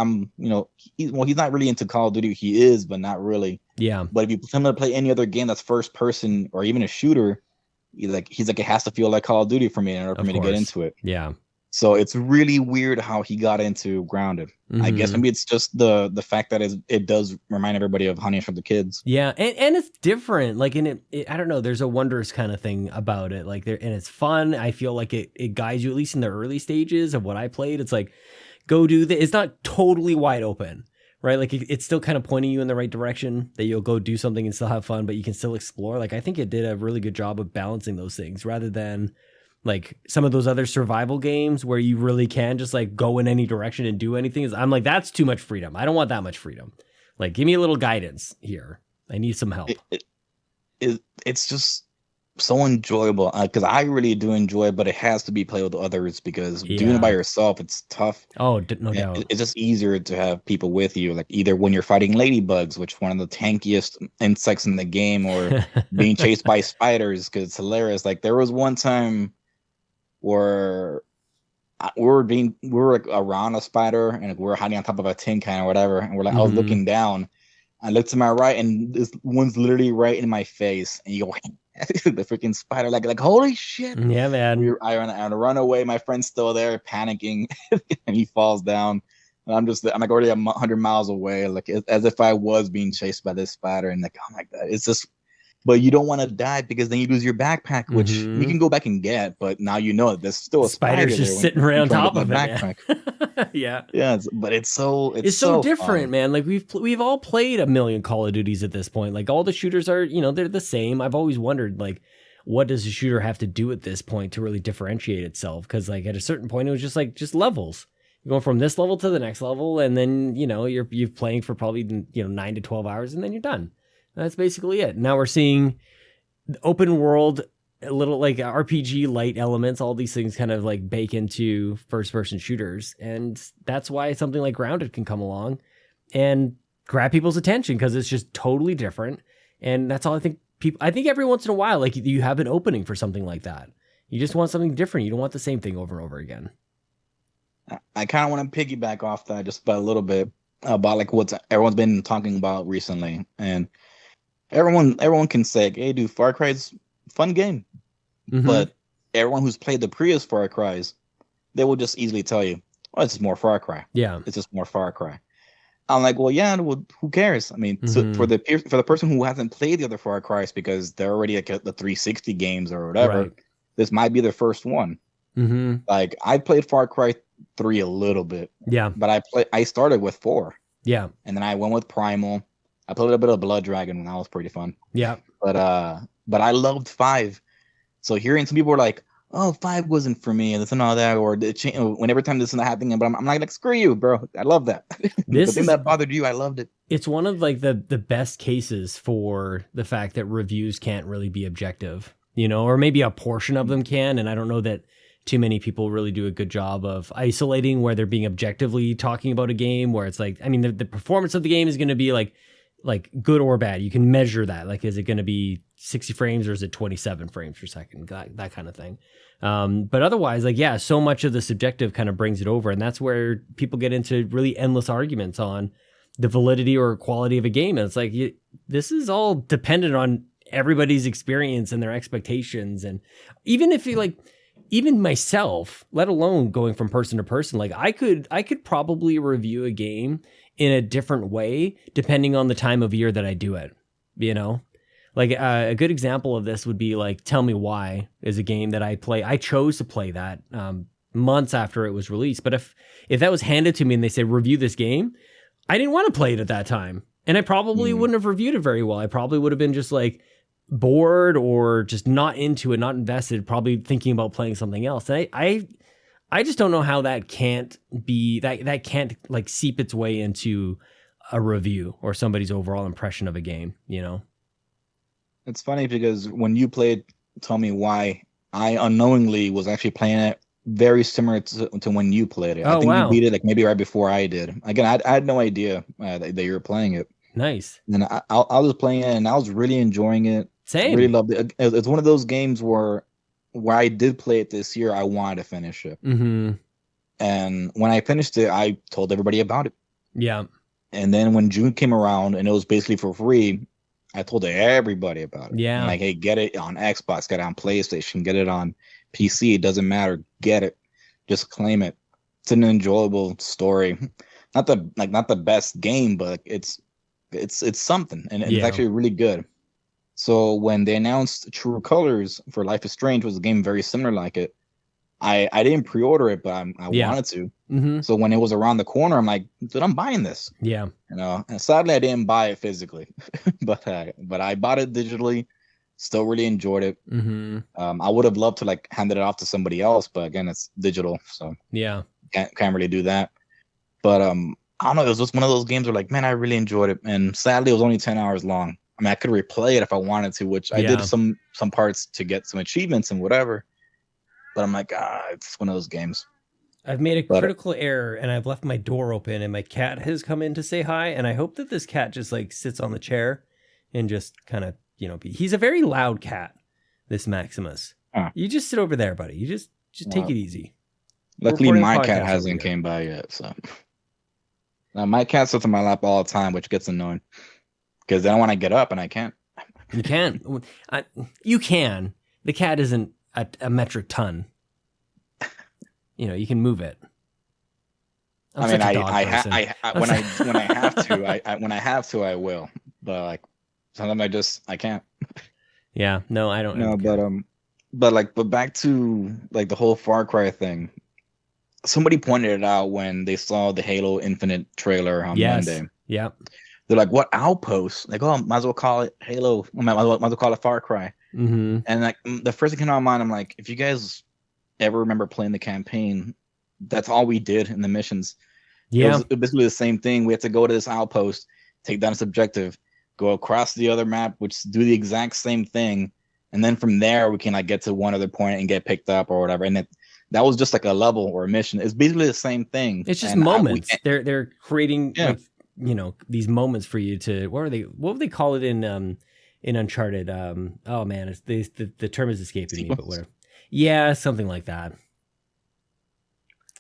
he's not really into Call of Duty. He is, but not really. Yeah. But if you put him to play any other game that's first person or even a shooter, he's like, it has to feel like Call of Duty for me in order for me to get into it. Yeah. So it's really weird how he got into Grounded. I guess maybe it's just the fact that it does remind everybody of Honey I Shrunk the Kids. Yeah, and it's different. Like in it, I don't know. There's a wondrous kind of thing about it. Like and it's fun. I feel like it guides you, at least in the early stages of what I played. It's like, go do this. It's not totally wide open, right? Like it's still kind of pointing you in the right direction, that you'll go do something and still have fun, but you can still explore. Like I think it did a really good job of balancing those things, rather than like some of those other survival games where you really can just like go in any direction and do anything. I'm like, that's too much freedom. I don't want that much freedom. Like, give me a little guidance here. I need some help. It's just so enjoyable, because I really do enjoy it, but it has to be played with others, because doing it by yourself, it's tough. Oh, no doubt. It's just easier to have people with you, like either when you're fighting ladybugs, which one of the tankiest insects in the game, or being chased by spiders, because it's hilarious. Like there was one time where we were like around a spider, and we were hiding on top of a tin can or whatever, and we're like, I was looking down, I looked to my right, and this one's literally right in my face, and you go, the freaking spider, like holy shit. Yeah, man. I run away, my friend's still there panicking, and he falls down. I'm like already 100 miles away, like as if I was being chased by this spider, and like oh my god, it's just. But you don't want to die because then you lose your backpack, which you can go back and get. But now you know there's still a spider just there sitting right on top of it. Backpack. Yeah, but it's so different, fun. man. Like we've all played a million Call of Duties at this point. Like all the shooters are, they're the same. I've always wondered, like, what does a shooter have to do at this point to really differentiate itself? Because like at a certain point, it was just levels. You're going from this level to the next level, and then you're playing for probably 9 to 12 hours, and then you're done. That's basically it. Now we're seeing open world, a little like RPG light elements, all these things kind of like bake into first person shooters. And that's why something like Grounded can come along and grab people's attention, because it's just totally different. And that's all I think every once in a while, like you have an opening for something like that. You just want something different. You don't want the same thing over and over again. I kind of want to piggyback off that just by a little bit about like what everyone's been talking about recently. And everyone can say, hey, dude, Far Cry's a fun game. Mm-hmm. But everyone who's played the previous Far Cry's, they will just easily tell you, oh, it's just more Far Cry. Yeah. It's just more Far Cry. I'm like, well, yeah, well, who cares? I mean, so for the person who hasn't played the other Far Cry's because they're already like the 360 games or whatever, right, this might be their first one. Mm-hmm. Like, I played Far Cry 3 a little bit. Yeah. But I started with 4. Yeah. And then I went with Primal. I played a little bit of Blood Dragon, and that was pretty fun. Yeah. But I loved 5. So hearing some people were like, oh, 5 wasn't for me, and this and all that, or whenever time this is not happening, but I'm like, screw you, bro. I love that. The thing that bothered you, I loved it. It's one of like the best cases for the fact that reviews can't really be objective, or maybe a portion of them can. And I don't know that too many people really do a good job of isolating where they're being objectively talking about a game, where it's like, I mean, the performance of the game is going to be like good or bad. You can measure that. Like, is it going to be 60 frames or is it 27 frames per second? That kind of thing. But otherwise, like, yeah, so much of the subjective kind of brings it over. And that's where people get into really endless arguments on the validity or quality of a game. And it's like, this is all dependent on everybody's experience and their expectations. And even if you like, even myself, let alone going from person to person, like I could probably review a game in a different way depending on the time of year that I do it, Like a good example of this would be like Tell Me Why is a game that I chose to play that months after it was released. But if that was handed to me and they said, review this game, I didn't want to play it at that time. And I probably wouldn't have reviewed it very well. I probably would have been just like bored or just not into it, not invested, probably thinking about playing something else. And I just don't know how that can't be, that can't like seep its way into a review or somebody's overall impression of a game, It's funny because when you played Tell Me Why, I unknowingly was actually playing it very similar to when you played it. I think you beat it like maybe right before I did. Again, I had no idea that you were playing it. Nice. And I was playing it and I was really enjoying it. Same. I really loved it. It's one of those games where I did play it this year. I wanted to finish it. Mm-hmm. And when I finished it, I told everybody about it. Yeah. And then when June came around and it was basically for free, I told everybody about it. Yeah. I'm like, hey, get it on Xbox, get it on PlayStation, get it on PC. It doesn't matter. Get it. Just claim it. It's an enjoyable story. Not the best game, but it's something. And it's actually really good. So when they announced True Colors for Life is Strange, was a game very similar like it. I didn't pre-order it, but I wanted to. Mm-hmm. So when it was around the corner, I'm like, dude, I'm buying this. Yeah. And sadly, I didn't buy it physically, but I bought it digitally. Still really enjoyed it. Mm-hmm. I would have loved to like hand it off to somebody else, but again, it's digital, so yeah, can't really do that. But I don't know. It was just one of those games where like, man, I really enjoyed it, and sadly, it was only 10 hours long. I mean, I could replay it if I wanted to, which I did some parts to get some achievements and whatever. But I'm like, it's one of those games. I've made a critical error and I've left my door open and my cat has come in to say hi. And I hope that this cat just like sits on the chair and just kind of, he's a very loud cat, this Maximus. You just sit over there, buddy. You just take it easy. Luckily, my cat hasn't came by yet. So now my cat sits on my lap all the time, which gets annoying because then I want to get up and I can't. You can't. You can. The cat isn't a metric ton. You can move it. I'm I mean, such a dog person. when I have to, I will. But like sometimes I can't. Yeah, no, I don't. No, but back to like the whole Far Cry thing. Somebody pointed it out when they saw the Halo Infinite trailer on Monday. Yeah. They're like, "What outpost?" Like, "Oh, might as well call it Halo. Might as well call it Far Cry." Mm-hmm. And like the first thing came to my mind, I'm like, if you guys ever remember playing the campaign, that's all we did in the missions. Yeah. It was basically the same thing. We had to go to this outpost, take down this objective, go across the other map, which do the exact same thing, and then from there we can like get to one other point and get picked up or whatever. And that was just like a level or a mission. It's basically the same thing. It's just moments. They're creating like, these moments for you to. What would they call it in Uncharted? Oh man, it's the term is escaping me, but whatever. Yeah, something like that.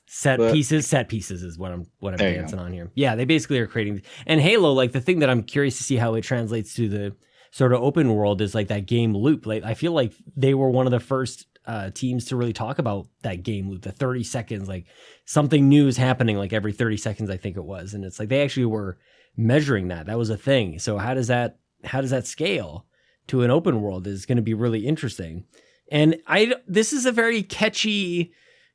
Set pieces is what I'm dancing on here. Yeah, they basically are creating. And Halo, like the thing that I'm curious to see how it translates to the sort of open world is like that game loop. Like I feel like they were one of the first teams to really talk about that game loop, the 30 seconds, like something new is happening like every 30 seconds, I think it was. And it's like they actually were measuring that. That was a thing. So how does that scale to an open world is going to be really interesting. And this is a very catchy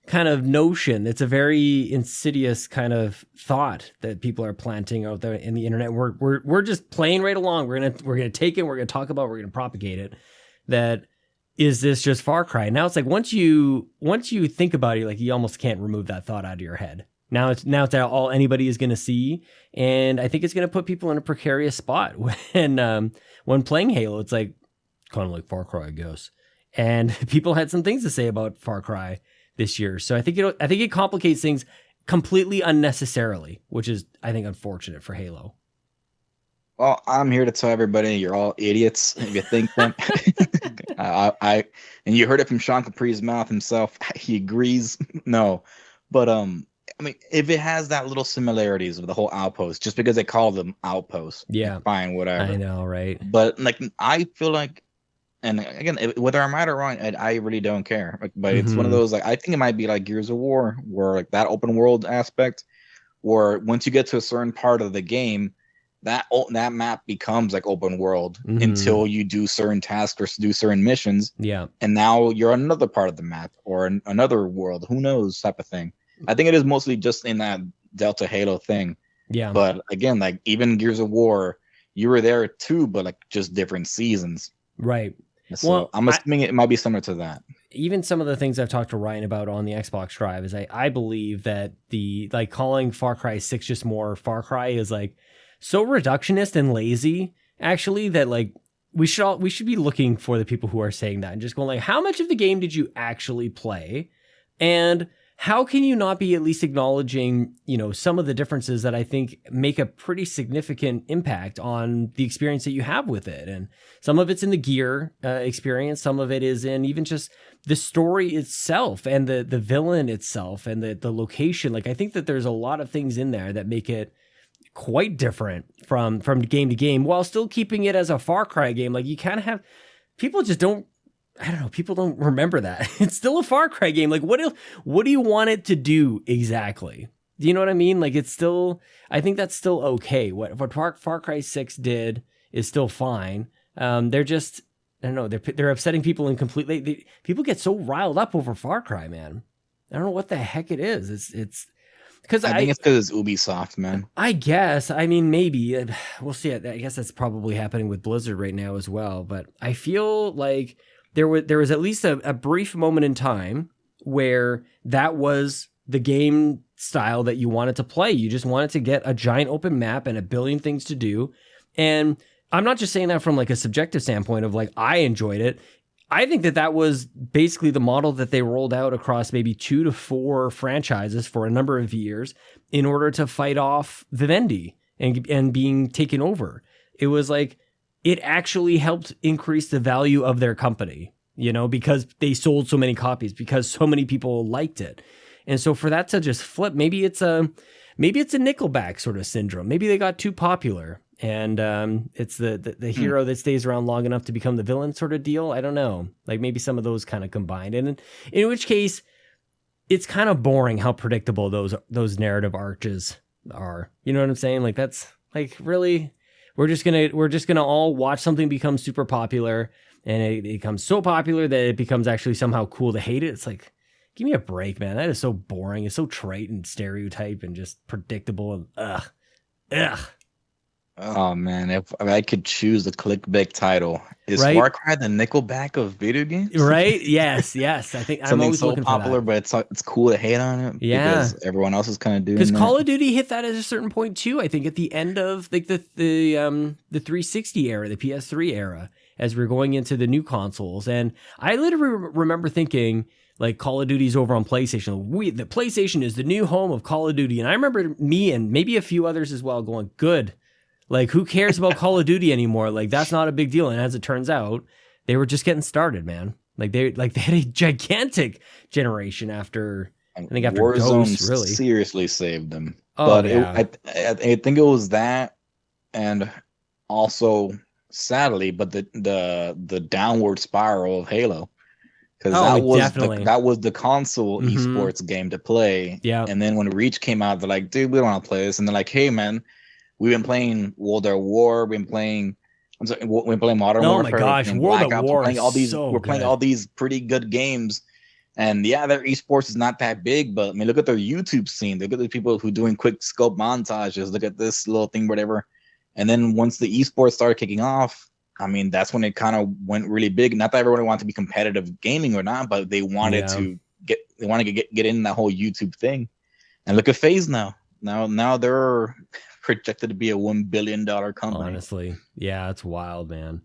kind of notion. It's a very insidious kind of thought that people are planting out there in the internet. We're just playing right along. We're gonna take it. We're gonna talk about. We're gonna propagate it. That is this just Far Cry? Now it's like once you think about it, like you almost can't remove that thought out of your head. Now it's all anybody is gonna see, and I think it's gonna put people in a precarious spot when playing Halo. It's like kind of like Far Cry, I guess. And people had some things to say about Far Cry this year. So I think it complicates things completely unnecessarily, which is, I think, unfortunate for Halo. Well, I'm here to tell everybody you're all idiots if you think that. And you heard it from Sean Capri's mouth himself. He agrees. No, but I mean, if it has that little similarities with the whole outpost, just because they call them outposts, yeah, fine, whatever. I know, right? But like, I feel like. And again, whether I'm right or wrong, I really don't care. But it's one of those, like, I think it might be like Gears of War, where like that open world aspect, where once you get to a certain part of the game, that map becomes like open world until you do certain tasks or do certain missions. Yeah. And now you're on another part of the map or another world. Who knows, type of thing. I think it is mostly just in that Delta Halo thing. Yeah. But again, like even Gears of War, you were there too, but like just different seasons. Right. So well, I'm assuming it might be similar to that. Even some of the things I've talked to Ryan about on the Xbox Drive is I believe that the like calling Far Cry 6 just more Far Cry is like so reductionist and lazy actually that like we should be looking for the people who are saying that and just going like, how much of the game did you actually play? And how can you not be at least acknowledging, some of the differences that I think make a pretty significant impact on the experience that you have with it? And some of it's in the gear experience. Some of it is in even just the story itself and the villain itself and the location. Like, I think that there's a lot of things in there that make it quite different from game to game while still keeping it as a Far Cry game. Like, you kind of have people just don't. I don't know. People don't remember that. It's still a Far Cry game. Like, what do you want it to do exactly? Do you know what I mean? Like, it's still, I think that's still okay. What Far Cry 6 did is still fine. They're just, I don't know. They're upsetting people in completely. People get so riled up over Far Cry, man. I don't know what the heck it is. It's because I think it's because it's Ubisoft, man. I guess. I mean, maybe we'll see. I guess that's probably happening with Blizzard right now as well. But I feel like there was at least a brief moment in time where that was the game style that you wanted to play. You just wanted to get a giant open map and a billion things to do. And I'm not just saying that from like a subjective standpoint of like, I enjoyed it. I think that was basically the model that they rolled out across maybe 2 to 4 franchises for a number of years in order to fight off Vivendi and being taken over. It was like, it actually helped increase the value of their company, because they sold so many copies, because so many people liked it. And so for that to just flip, maybe it's a Nickelback sort of syndrome. Maybe they got too popular and it's the hero that stays around long enough to become the villain sort of deal. I don't know. Like maybe some of those kind of combined. And in which case, it's kind of boring how predictable those narrative arches are. You know what I'm saying? Like that's like really we're just gonna all watch something become super popular, and it becomes so popular that it becomes actually somehow cool to hate it. It's like, give me a break, man. That is so boring. It's so trite and stereotype and just predictable and ugh. Oh man, if I could choose a clickbait title, is Right? Far Cry the Nickelback of video games? Right? Yes. I think I'm always so looking popular, for that. but it's cool to hate on it. Yeah, because everyone else is kind of doing because that. Call of Duty hit that at a certain point too. I think at the end of like the 360 era, the PS3 era, as we're going into the new consoles, and I literally remember thinking like Call of Duty's over on PlayStation. The PlayStation is the new home of Call of Duty, and I remember me and maybe a few others as well going, good. Like, who cares about Call of Duty anymore? Like, that's not a big deal. And as it turns out, they were just getting started, man. They had a gigantic generation after Warzone Ghost, really seriously saved them. Oh, But yeah. I think it was that, and also sadly, but the downward spiral of Halo, because that was the console esports game to play. Yeah. And then when Reach came out, they're like, dude, we don't want to play this. And they're like, hey man, we've been playing World at War. We've been playing Modern Warfare. Oh my gosh, World at War. We're playing all these pretty good games. And yeah, their esports is not that big, but I mean, look at their YouTube scene. Look at the people who doing quick scope montages. Look at this little thing, whatever. And then once the esports started kicking off, I mean, that's when it kind of went really big. Not that everyone wanted to be competitive gaming or not, but they wanted to get in that whole YouTube thing. And look at FaZe now. Now they're projected to be a $1 billion company. Honestly, yeah, it's wild, man.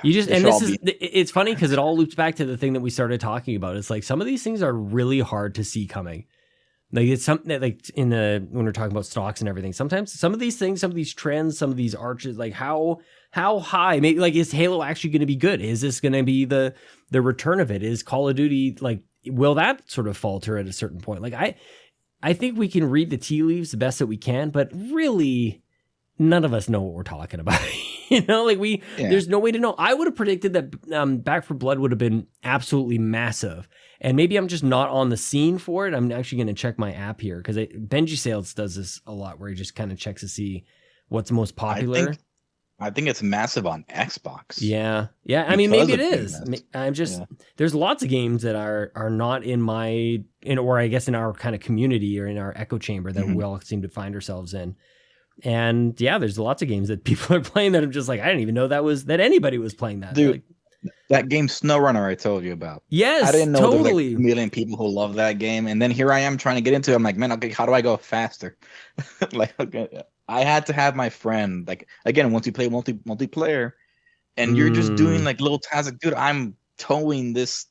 It's funny because it all loops back to the thing that we started talking about. It's like some of these things are really hard to see coming. Like it's something that like when we're talking about stocks and everything, sometimes some of these things, some of these trends, some of these arches, like how high, maybe like is Halo actually going to be good? Is this going to be the return of it? Is Call of Duty, like, will that sort of falter at a certain point? Like I think we can read the tea leaves the best that we can, but really none of us know what we're talking about. You know, like there's no way to know. I would have predicted that Back 4 Blood would have been absolutely massive. And maybe I'm just not on the scene for it. I'm actually going to check my app here because Benji Sales does this a lot where he just kind of checks to see what's most popular. I think it's massive on Xbox. Yeah. I mean, maybe it is. There's lots of games that are not or I guess in our kind of community or in our echo chamber that we all seem to find ourselves in. And yeah, there's lots of games that people are playing that I'm just like, I didn't even know that anybody was playing that. Dude, like, that game SnowRunner I told you about. Yes, I didn't know totally. there was like 1 million people who love that game. And then here I am trying to get into it. I'm like, man, okay, how do I go faster? Like, okay, I had to have my friend, like, again, once you play multiplayer and you're just doing like little tasks, like, dude, I'm towing this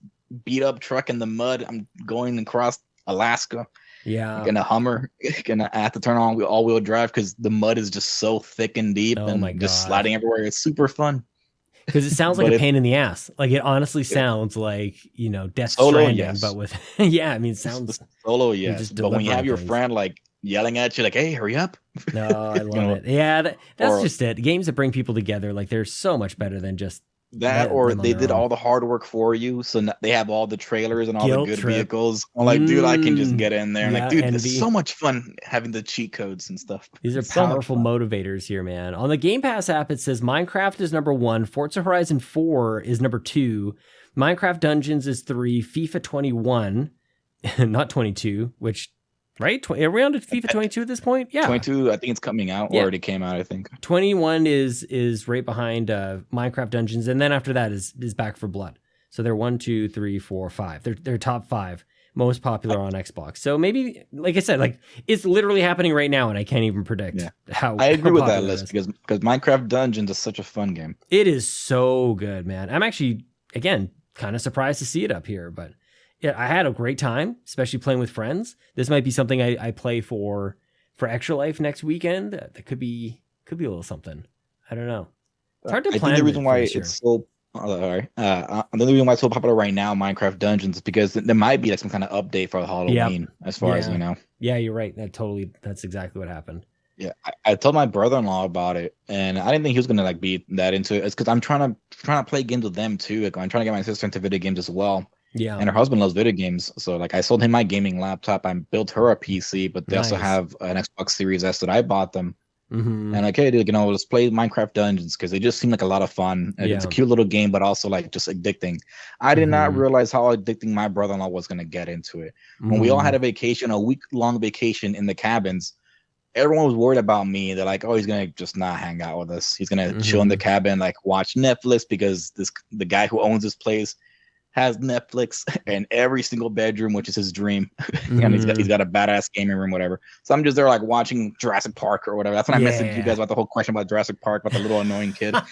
beat up truck in the mud. I'm going across Alaska. Yeah. In a Hummer, gonna have to turn on all-wheel drive because the mud is just so thick and deep and just sliding everywhere. It's super fun. Because it sounds like a pain in the ass. Like it honestly sounds like, Death Stranding, yes. but with yeah, I mean, it sounds solo, yes. But when you have your friend like yelling at you, like, "Hey, hurry up!" No, I love it. Yeah, that's just it. Games that bring people together, like they're so much better than just that. Or they did all the hard work for you, so they have all the trailers and all the good vehicles. I'm like, dude, I can just get in there. And like, dude, it's so much fun having the cheat codes and stuff. These are powerful motivators here, man. On the Game Pass app, it says Minecraft is number 1, Forza Horizon 4 is number 2, Minecraft Dungeons is 3, FIFA 21, not 22, which. Right? Are we on to FIFA 22 at this point? Yeah. 22, I think it's coming out. Yeah. Already came out, I think. 21 is right behind Minecraft Dungeons. And then after that is Back 4 Blood. So they're 1, 2, 3, 4, 5. They're top 5 most popular on Xbox. So maybe, like I said, like it's literally happening right now and I can't even predict how I agree with that list because Minecraft Dungeons is such a fun game. It is so good, man. I'm actually, again, kind of surprised to see it up here, but yeah, I had a great time, especially playing with friends. This might be something I play for Extra Life next weekend. That could be a little something. I don't know. It's hard to plan. I think the reason why it's so the reason why it's so popular right now, Minecraft Dungeons, is because there might be like some kind of update for Halloween, as far as you know. Yeah, you're right. That's exactly what happened. Yeah, I told my brother-in-law about it, and I didn't think he was gonna like be that into it. It's because I'm trying to play games with them too. Like I'm trying to get my sister into video games as well. Yeah. And her husband loves video games. So like I sold him my gaming laptop. I built her a PC, but they also have an Xbox Series S that I bought them. Mm-hmm. And like, hey, dude, let's play Minecraft Dungeons because they just seem like a lot of fun. It's a cute little game, but also like just addicting. I did not realize how addicting my brother-in-law was going to get into it. When we all had a vacation, a week-long vacation in the cabins, everyone was worried about me. They're like, oh, he's going to just not hang out with us. He's going to chill in the cabin, like watch Netflix because the guy who owns this place has Netflix in every single bedroom, which is his dream. And he's got a badass gaming room, whatever. So I'm just there like watching Jurassic Park or whatever. That's when I messaged you guys about the whole question about Jurassic Park, about the little annoying kid. So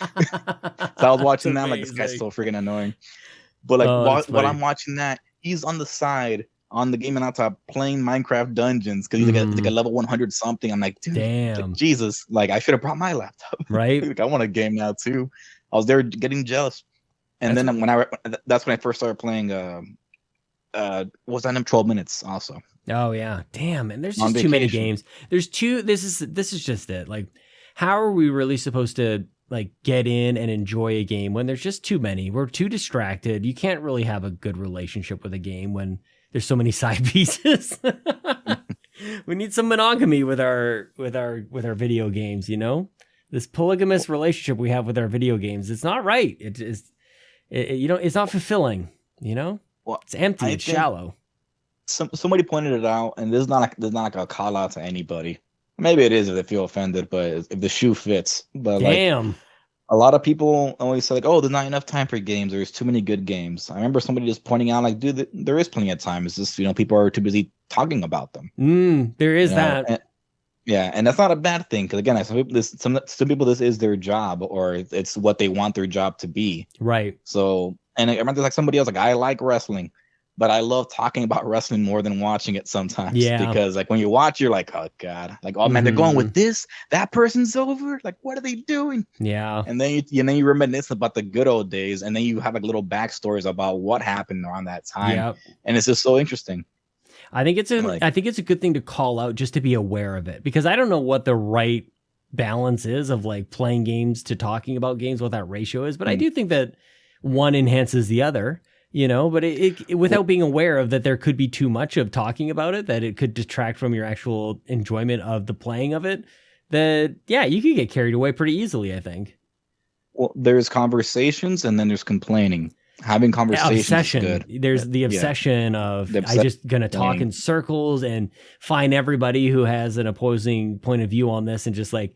I was watching that, like, this guy's so freaking annoying. But like while I'm watching that, he's on the side on the gaming laptop playing Minecraft Dungeons because he's like a level 100 something. I'm like, dude, damn, like, Jesus, like I should have brought my laptop. Right? Like, I want a game now too. I was there getting jealous. And then that's when I first started playing was on them 12 minutes also. Oh yeah. Damn. And there's just too many games. This is just it. Like, how are we really supposed to like get in and enjoy a game when there's just too many? We're too distracted. You can't really have a good relationship with a game when there's so many side pieces. We need some monogamy with our video games, you know? This polygamous relationship we have with our video games, it's not right. It is it's not fulfilling, you know? Well, it's empty, it's shallow. Somebody pointed it out, and this is not like a call out to anybody. Maybe it is if they feel offended, but if the shoe fits. But damn. Like, a lot of people always say like, "Oh, there's not enough time for games. There's too many good games." I remember somebody just pointing out like, "Dude, there is plenty of time. It's just people are too busy talking about them." There is that. And that's not a bad thing because again, some people this is their job or it's what they want their job to be. Right. So, and I remember like somebody else like, I like wrestling, but I love talking about wrestling more than watching it sometimes. Yeah. Because like when you watch, you're like, oh God, like, oh man, they're going with this. That person's over. Like, what are they doing? Yeah. And then you reminisce about the good old days, and then you have like little backstories about what happened around that time. Yep. And it's just so interesting. I think it's a good thing to call out just to be aware of it, because I don't know what the right balance is of like playing games to talking about games, what that ratio is, but I do think that one enhances the other, you know, but it without being aware of that there could be too much of talking about it, that it could detract from your actual enjoyment of the playing of it, that you could get carried away pretty easily, I think. Well, there's conversations and then there's complaining. Having conversations obsession. Is good. There's the obsession of I just gonna talk in circles and find everybody who has an opposing point of view on this and just like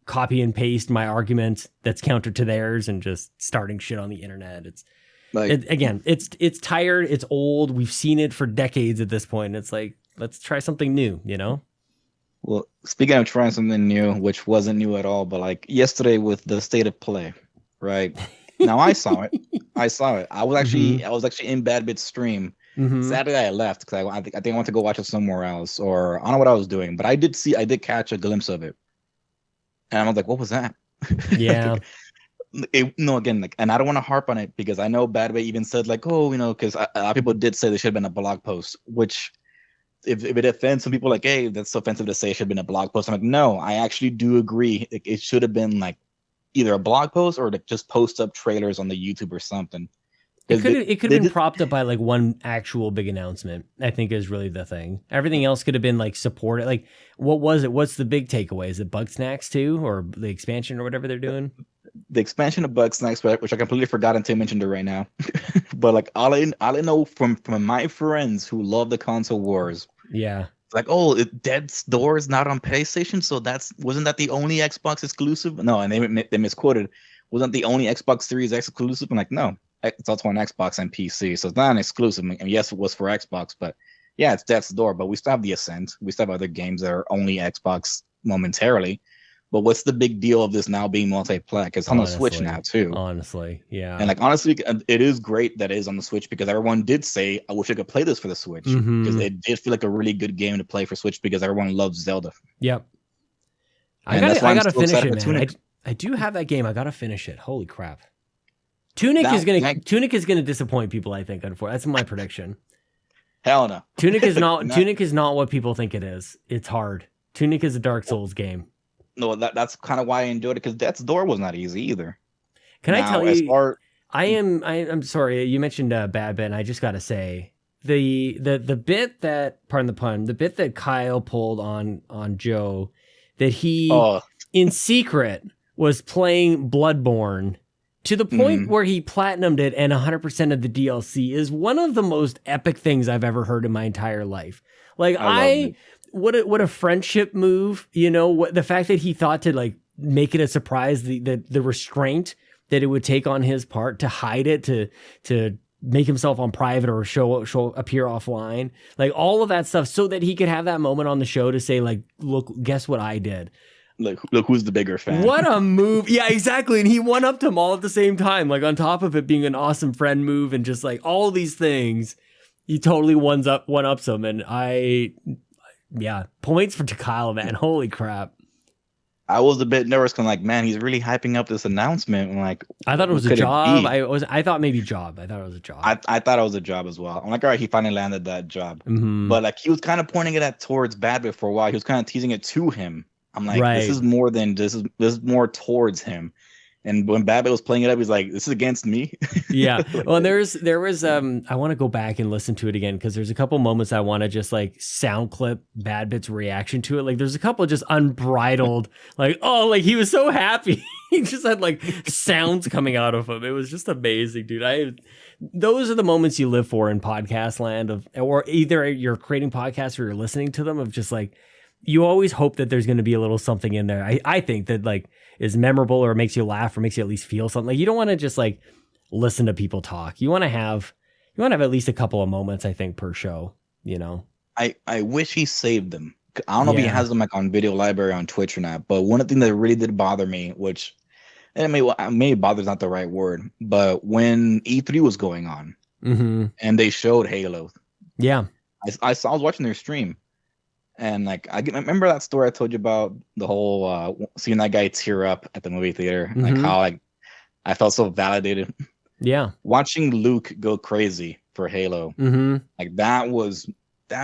copy and paste my argument that's counter to theirs and just starting shit on the internet. It's like, it's tired, it's old. We've seen it for decades at this point. It's like, let's try something new, you know? Well, speaking of trying something new, which wasn't new at all, but like yesterday with the state of play, right? Now I saw it. I was actually in Bad Bit's stream. Saturday I left because I think I went to go watch it somewhere else, or I don't know what I was doing, but I did catch a glimpse of it, and I was like, "What was that?" Yeah. Again, like, and I don't want to harp on it because I know Bad Bit even said like, "Oh, because a lot of people did say there should have been a blog post," which if it offends some people, like, "Hey, that's offensive to say it should have been a blog post." I'm like, no, I actually do agree. It should have been like either a blog post or like just post up trailers on the YouTube or something. It could have been propped up by like one actual big announcement, I think is really the thing. Everything else could have been like supported. Like, what was it? What's the big takeaway? Is it Bug Snacks 2 or the expansion or whatever they're doing? The expansion of Bug Snacks, which I completely forgot until I mentioned it right now. But like all I know from my friends who love the console wars. Yeah. Like, oh, Dead's Door is not on PlayStation, so wasn't that the only Xbox exclusive? No, and they misquoted. Wasn't the only Xbox Series X exclusive? I'm like, no, it's also on Xbox and PC, so it's not an exclusive. And yes, it was for Xbox, but yeah, it's Death's Door. But we still have the Ascent. We still have other games that are only Xbox momentarily. But what's the big deal of this now being multiplayer? It's on the Switch now too. Honestly, yeah. And like honestly, it is great that it is on the Switch because everyone did say, "I wish I could play this for the Switch," because it did feel like a really good game to play for Switch because everyone loves Zelda. Yep. I gotta finish it, man. I do have that game. I gotta finish it. Holy crap! Tunic is gonna disappoint people. I think. Unfortunately, that's my prediction. Hell no. Tunic is not. Tunic is not what people think it is. It's hard. Tunic is a Dark Souls game. No, that's kind of why I enjoyed it because Death's Door was not easy either. Can I tell you? I'm sorry. You mentioned Bad Ben. I just got to say the bit that, pardon the pun, the bit that Kyle pulled on Joe, that he in secret was playing Bloodborne to the point where he platinumed it and 100% of the DLC is one of the most epic things I've ever heard in my entire life. Like what a friendship move, you know, what the fact that he thought to like make it a surprise, the restraint that it would take on his part to hide it, to make himself on private or appear offline, like all of that stuff, so that he could have that moment on the show to say like, look, guess what I did. Look who's the bigger fan. What a move. Yeah, exactly. And he one-upped them all at the same time, like on top of it being an awesome friend move and just like all these things, he totally one-ups them. And points for Kyle, man. Holy crap. I was a bit nervous because, like, man, he's really hyping up this announcement. I'm like, I thought it was a job. I thought maybe job. I thought it was a job. I thought it was a job as well. I'm like, all right, he finally landed that job. But like, he was kind of pointing it towards Bad Bit for a while. He was kind of teasing it to him. I'm like, this is more than this is more towards him. And when Bad Bit was playing it up, he's like, this is against me. Yeah. Well, there was I want to go back and listen to it again because there's a couple moments I want to just like sound clip Bad Bit's reaction to it. Like there's a couple just unbridled, like, oh, like he was so happy. He just had like sounds coming out of him. It was just amazing, dude. Those are the moments you live for in podcast land, or either you're creating podcasts or you're listening to them, of just like, you always hope that there's going to be a little something in there. I think that like is memorable or makes you laugh or makes you at least feel something. Like you don't want to just like listen to people talk. You want to have at least a couple of moments, I think, per show, you know? I wish he saved them. I don't know if he has them like on video library on Twitch or not, but one of the things that really did bother me, which maybe bother's not the right word, but when E3 was going on and they showed Halo. Yeah. I was watching their stream. And like I remember that story I told you about, the whole seeing that guy tear up at the movie theater, like how like I felt so validated. Yeah, watching Luke go crazy for Halo, like that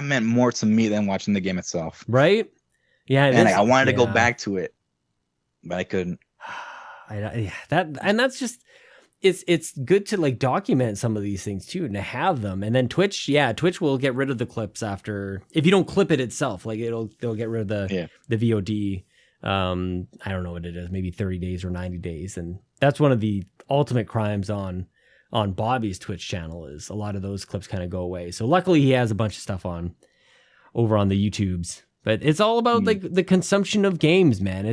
meant more to me than watching the game itself. Right? Yeah, and like, I wanted to go back to it, but I couldn't. That's just. It's good to like document some of these things too and to have them. And then Twitch will get rid of the clips after, if you don't clip it itself, like they'll get rid of the VOD. I don't know what it is, maybe 30 days or 90 days. And that's one of the ultimate crimes on Bobby's Twitch channel, is a lot of those clips kind of go away. So luckily he has a bunch of stuff over on the YouTubes, but it's all about like the consumption of games, man.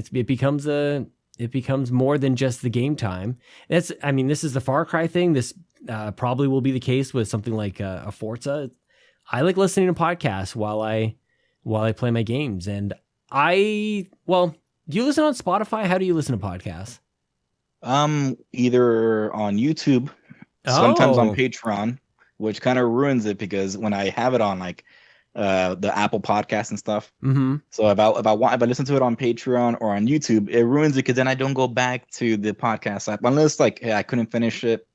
It becomes more than just the game time. This is the Far Cry thing. This probably will be the case with something like a Forza. I like listening to podcasts while I play my games. And do you listen on Spotify? How do you listen to podcasts? Either on YouTube, sometimes on Patreon, which kind of ruins it because when I have it on like the Apple Podcast and stuff. So if I listen to it on Patreon or on YouTube, it ruins it because then I don't go back to the podcast app unless like, hey, I couldn't finish it,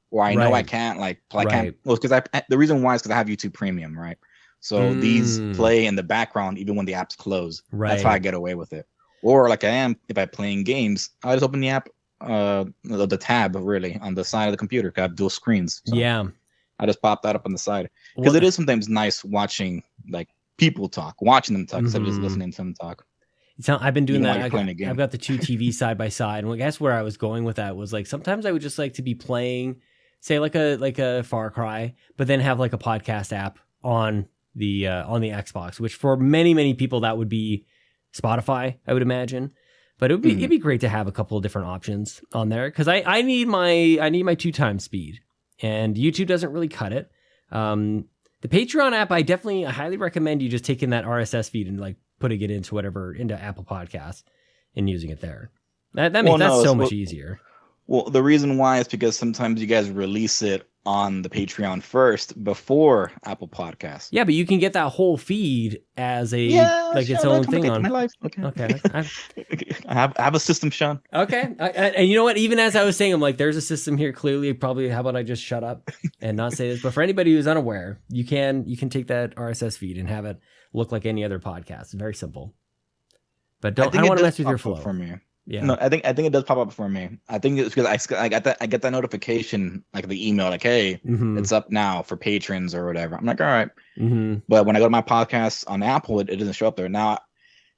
or I know I can't can't. Well, because the reason why is because I have YouTube Premium, right? So these play in the background even when the app's closed. Right. That's how I get away with it. Or like if I'm playing games, I just open the app, the tab really on the side of the computer. 'Cause I have dual screens. So I just pop that up on the side because it is sometimes nice watching like people talk, watching them talk instead of just listening to them talk. I've been doing that. I've got the two TVs side by side, and I guess where I was going with that was like sometimes I would just like to be playing, say like a Far Cry, but then have like a podcast app on the Xbox, which for many people that would be Spotify, I would imagine. But it'd be great to have a couple of different options on there because I need my 2x speed. And YouTube doesn't really cut it. The Patreon app, I highly recommend you just taking that RSS feed and like putting it into Apple Podcasts and using it there. That's so much easier. Well, the reason why is because sometimes you guys release it on the Patreon first before Apple Podcasts. Yeah, but you can get that whole feed as its own thing on my life. Okay. I have a system, Sean. Okay. And you know what? Even as I was saying, I'm like, there's a system here. Clearly, probably. How about I just shut up and not say this? But for anybody who's unaware, you can take that RSS feed and have it look like any other podcast. It's very simple. But I don't want to mess with your flow. For me. Yeah. No, I think it does pop up for me. I think it's because I get that notification, like the email, like, hey, it's up now for patrons or whatever. I'm like, all right. But when I go to my podcast on Apple, it doesn't show up there. Now,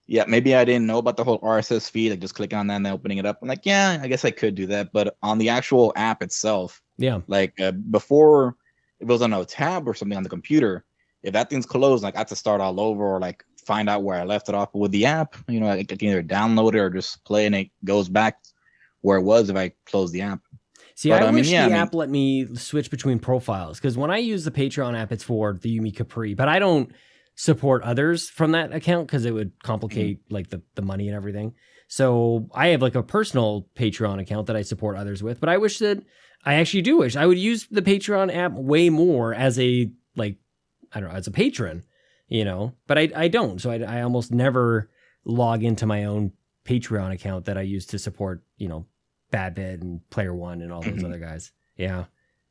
yeah, maybe I didn't know about the whole RSS feed, like just clicking on that and then opening it up. I'm like, yeah, I guess I could do that. But on the actual app itself, like before, if it was on a tab or something on the computer, if that thing's closed, like I have to start all over or like find out where I left it off. But with the app, I can either download it or just play and it goes back where it was if I close the app. See, but, I wish the app let me switch between profiles, because when I use the Patreon app, it's for the Yumi Capri, but I don't support others from that account because it would complicate like the money and everything. So I have like a personal Patreon account that I support others with, but I wish that I actually do wish I would use the Patreon app way more as a, like, I don't know, as a patron, but I don't. So I almost never log into my own Patreon account that I use to support, Bad Bit and Player One and all those other guys. Yeah.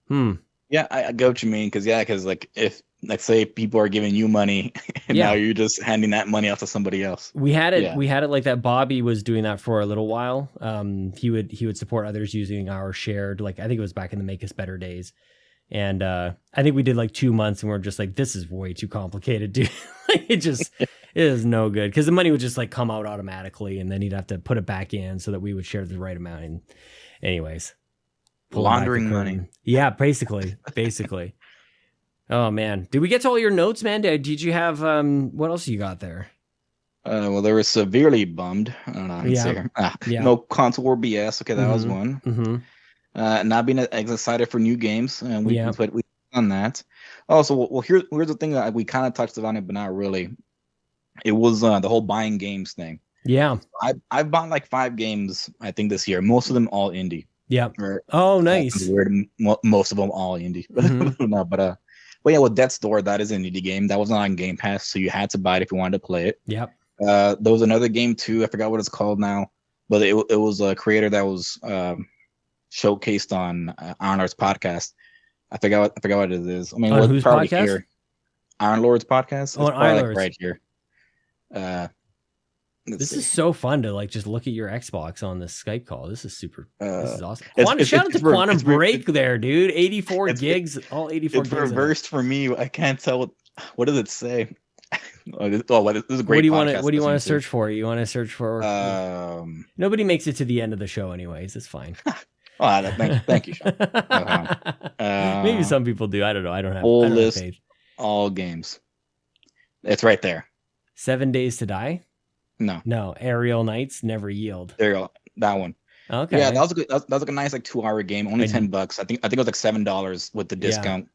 Yeah, I get what you mean. Because like if, let's say people are giving you money and now you're just handing that money out to somebody else. We had it like that. Bobby was doing that for a little while. He would support others using our shared, like, I think it was back in the Make Us Better days. And I think we did like 2 months and we're just like, this is way too complicated, dude. it is no good, because the money would just like come out automatically and then he'd have to put it back in so that we would share the right amount. And anyways, laundering money. Yeah, basically. Oh man, did we get to all your notes, man? Did you have what else you got there? Well, they were severely bummed. I don't know. No console war BS. Okay, that was one. Not being as excited for new games, and we on that. Also, well, here's the thing that we kind of touched on it, but not really. It was the whole buying games thing. Yeah, I've bought like 5 games, I think, this year. Most of them all indie. Yeah. Oh, nice. Weird. Most of them all indie. No, but yeah, with Death's Door, that is an indie game. That was not on Game Pass, so you had to buy it if you wanted to play it. Yep. There was another game too. I forgot what it's called now, but it was a creator that was showcased on Iron Lord's podcast. I forgot what it is. I mean, on whose podcast? Here. Iron Lord's podcast. Oh, Iron Lord's. Right here. This is so fun to like just look at your Xbox on this Skype call. This is super. This is awesome. Shout out to Quantum Break there, dude. 84 gigs, all 84 gigs. It's reversed for me. I can't tell what does it say. This is a great podcast. What do you want to search for? You want to search for? Nobody makes it to the end of the show, anyways. It's fine. Thank you, Sean. Maybe some people do. I don't know. I don't have faith. All games. It's right there. 7 Days to Die. No. Aerial Knights Never Yield. There you go. That one. Okay. Yeah, that was a good. That was like a nice like 2-hour game. Only $10. I think it was like $7 with the discount.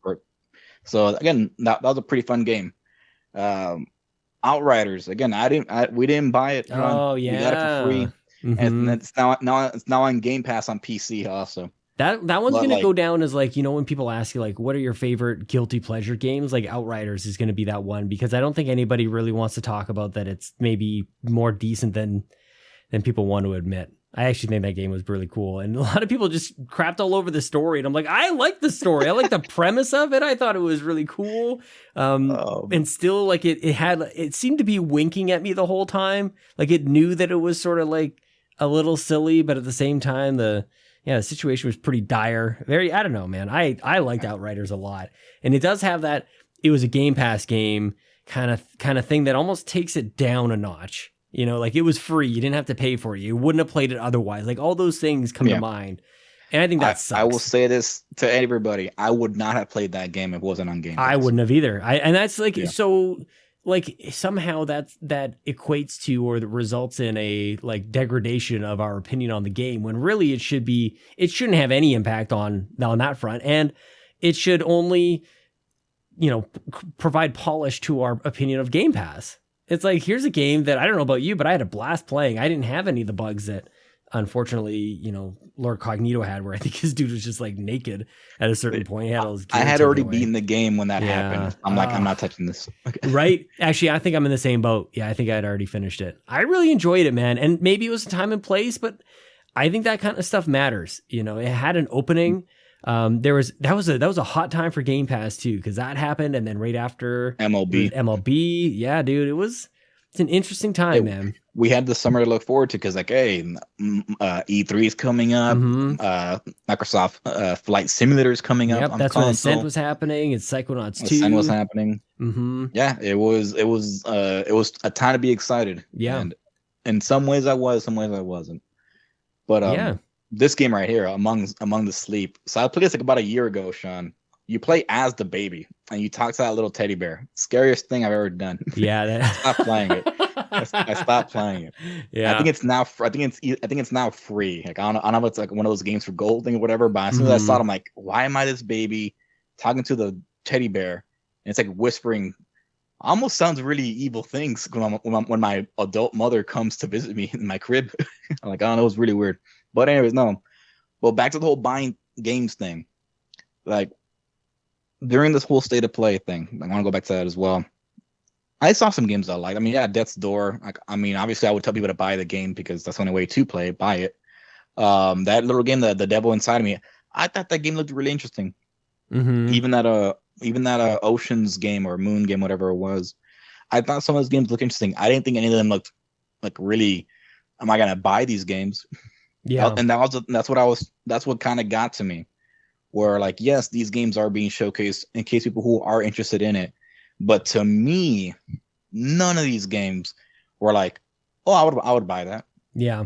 So again, that was a pretty fun game. Outriders. Again, we didn't buy it. Oh yeah. We got it for free. And it's now on Game Pass on PC also. That one's going to go down as like, when people ask you like, what are your favorite guilty pleasure games? Like Outriders is going to be that one, because I don't think anybody really wants to talk about that. It's maybe more decent than people want to admit. I actually think that game was really cool. And a lot of people just crapped all over the story. And I'm like, I like the story. I like the premise of it. I thought it was really cool. And still like it seemed to be winking at me the whole time. Like it knew that it was sort of like a little silly, but at the same time, the situation was pretty dire. I don't know, man. I liked Outriders a lot. And it does have that, it was a Game Pass game kind of thing that almost takes it down a notch. Like it was free. You didn't have to pay for it. You wouldn't have played it otherwise. Like all those things come to mind. And I think that sucks. I will say this to everybody. I would not have played that game if it wasn't on Game Pass. I wouldn't have either. And that's like, so like somehow that equates to or results in a like degradation of our opinion on the game, when really it shouldn't have any impact on that front. And it should only, provide polish to our opinion of Game Pass. It's like, here's a game that I don't know about you, but I had a blast playing. I didn't have any of the bugs that unfortunately, Lord Cognito had, where I think his dude was just like naked at a certain point. He had all his I had already beaten the game when that happened. I'm like, I'm not touching this. Okay. Right? Actually, I think I'm in the same boat. Yeah, I think I'd already finished it. I really enjoyed it, man. And maybe it was time and place, but I think that kind of stuff matters. It had an opening. That was a hot time for Game Pass too, because that happened, and then right after MLB, yeah, dude, it was It's an interesting time, man. We had the summer to look forward to because, like, hey, E3 is coming up. Microsoft Flight Simulator is coming up. Yep, that's when Ascent was happening. It's Psychonauts 2. Ascent was happening. Yeah, it was a time to be excited. Yeah, and in some ways I was, some ways I wasn't. But this game right here, Among the Sleep. So I played this like about a year ago, Sean. You play as the baby, and you talk to that little teddy bear. Scariest thing I've ever done. Yeah, I stopped playing it. I stopped playing it. Yeah, I think it's now. I think it's now free. Like I don't know if it's like one of those games for gold thing or whatever. But as soon as I saw it, I'm like, why am I this baby talking to the teddy bear? And it's like whispering. Almost sounds really evil things when my adult mother comes to visit me in my crib. I'm like, I don't know, it's really weird. But anyways, no. Well, back to the whole buying games thing. Like, during this whole state of play thing, I want to go back to that as well. I saw some games I liked. I mean, yeah, Death's Door. Like, I mean, obviously, I would tell people to buy the game because that's the only way to play. Buy it. That little game, the Devil Inside of Me. I thought that game looked really interesting. Even that Oceans game or Moon game, whatever it was. I thought some of those games looked interesting. I didn't think any of them looked like really. Am I gonna buy these games? Yeah, and that's what kind of got to me. Where like, yes, these games are being showcased in case people who are interested in it. But to me, none of these games were like, oh, I would buy that. Yeah.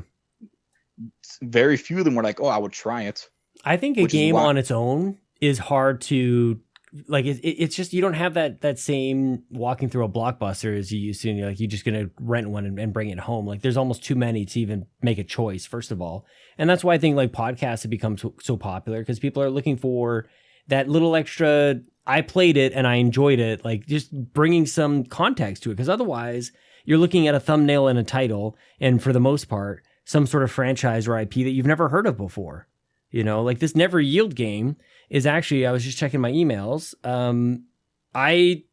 Very few of them were like, oh, I would try it. I think a game on its own is hard to like. It's just you don't have that same walking through a Blockbuster as you used to. And you're like, you're just gonna rent one and bring it home. Like there's almost too many to even make a choice. First of all, and that's why I think like podcasts have become so popular because people are looking for that little extra. I played it and I enjoyed it. Like just bringing some context to it because otherwise you're looking at a thumbnail and a title, and for the most part, some sort of franchise or IP that you've never heard of before. You know, like this Never Yield game is actually, I was just checking my emails.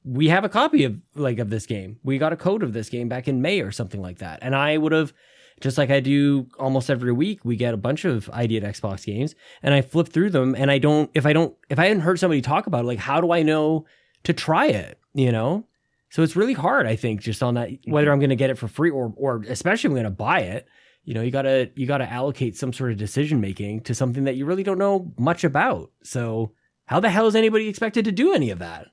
We have a copy of this game. We got a code of this game back in May or something like that. And I would have, just like I do almost every week, we get a bunch of ID at Xbox games and I flip through them and if I hadn't heard somebody talk about it, like, how do I know to try it? You know? So it's really hard, I think, just on that, whether I'm going to get it for free or especially if I'm going to buy it. You know, you gotta allocate some sort of decision making to something that you really don't know much about. So how the hell is anybody expected to do any of that?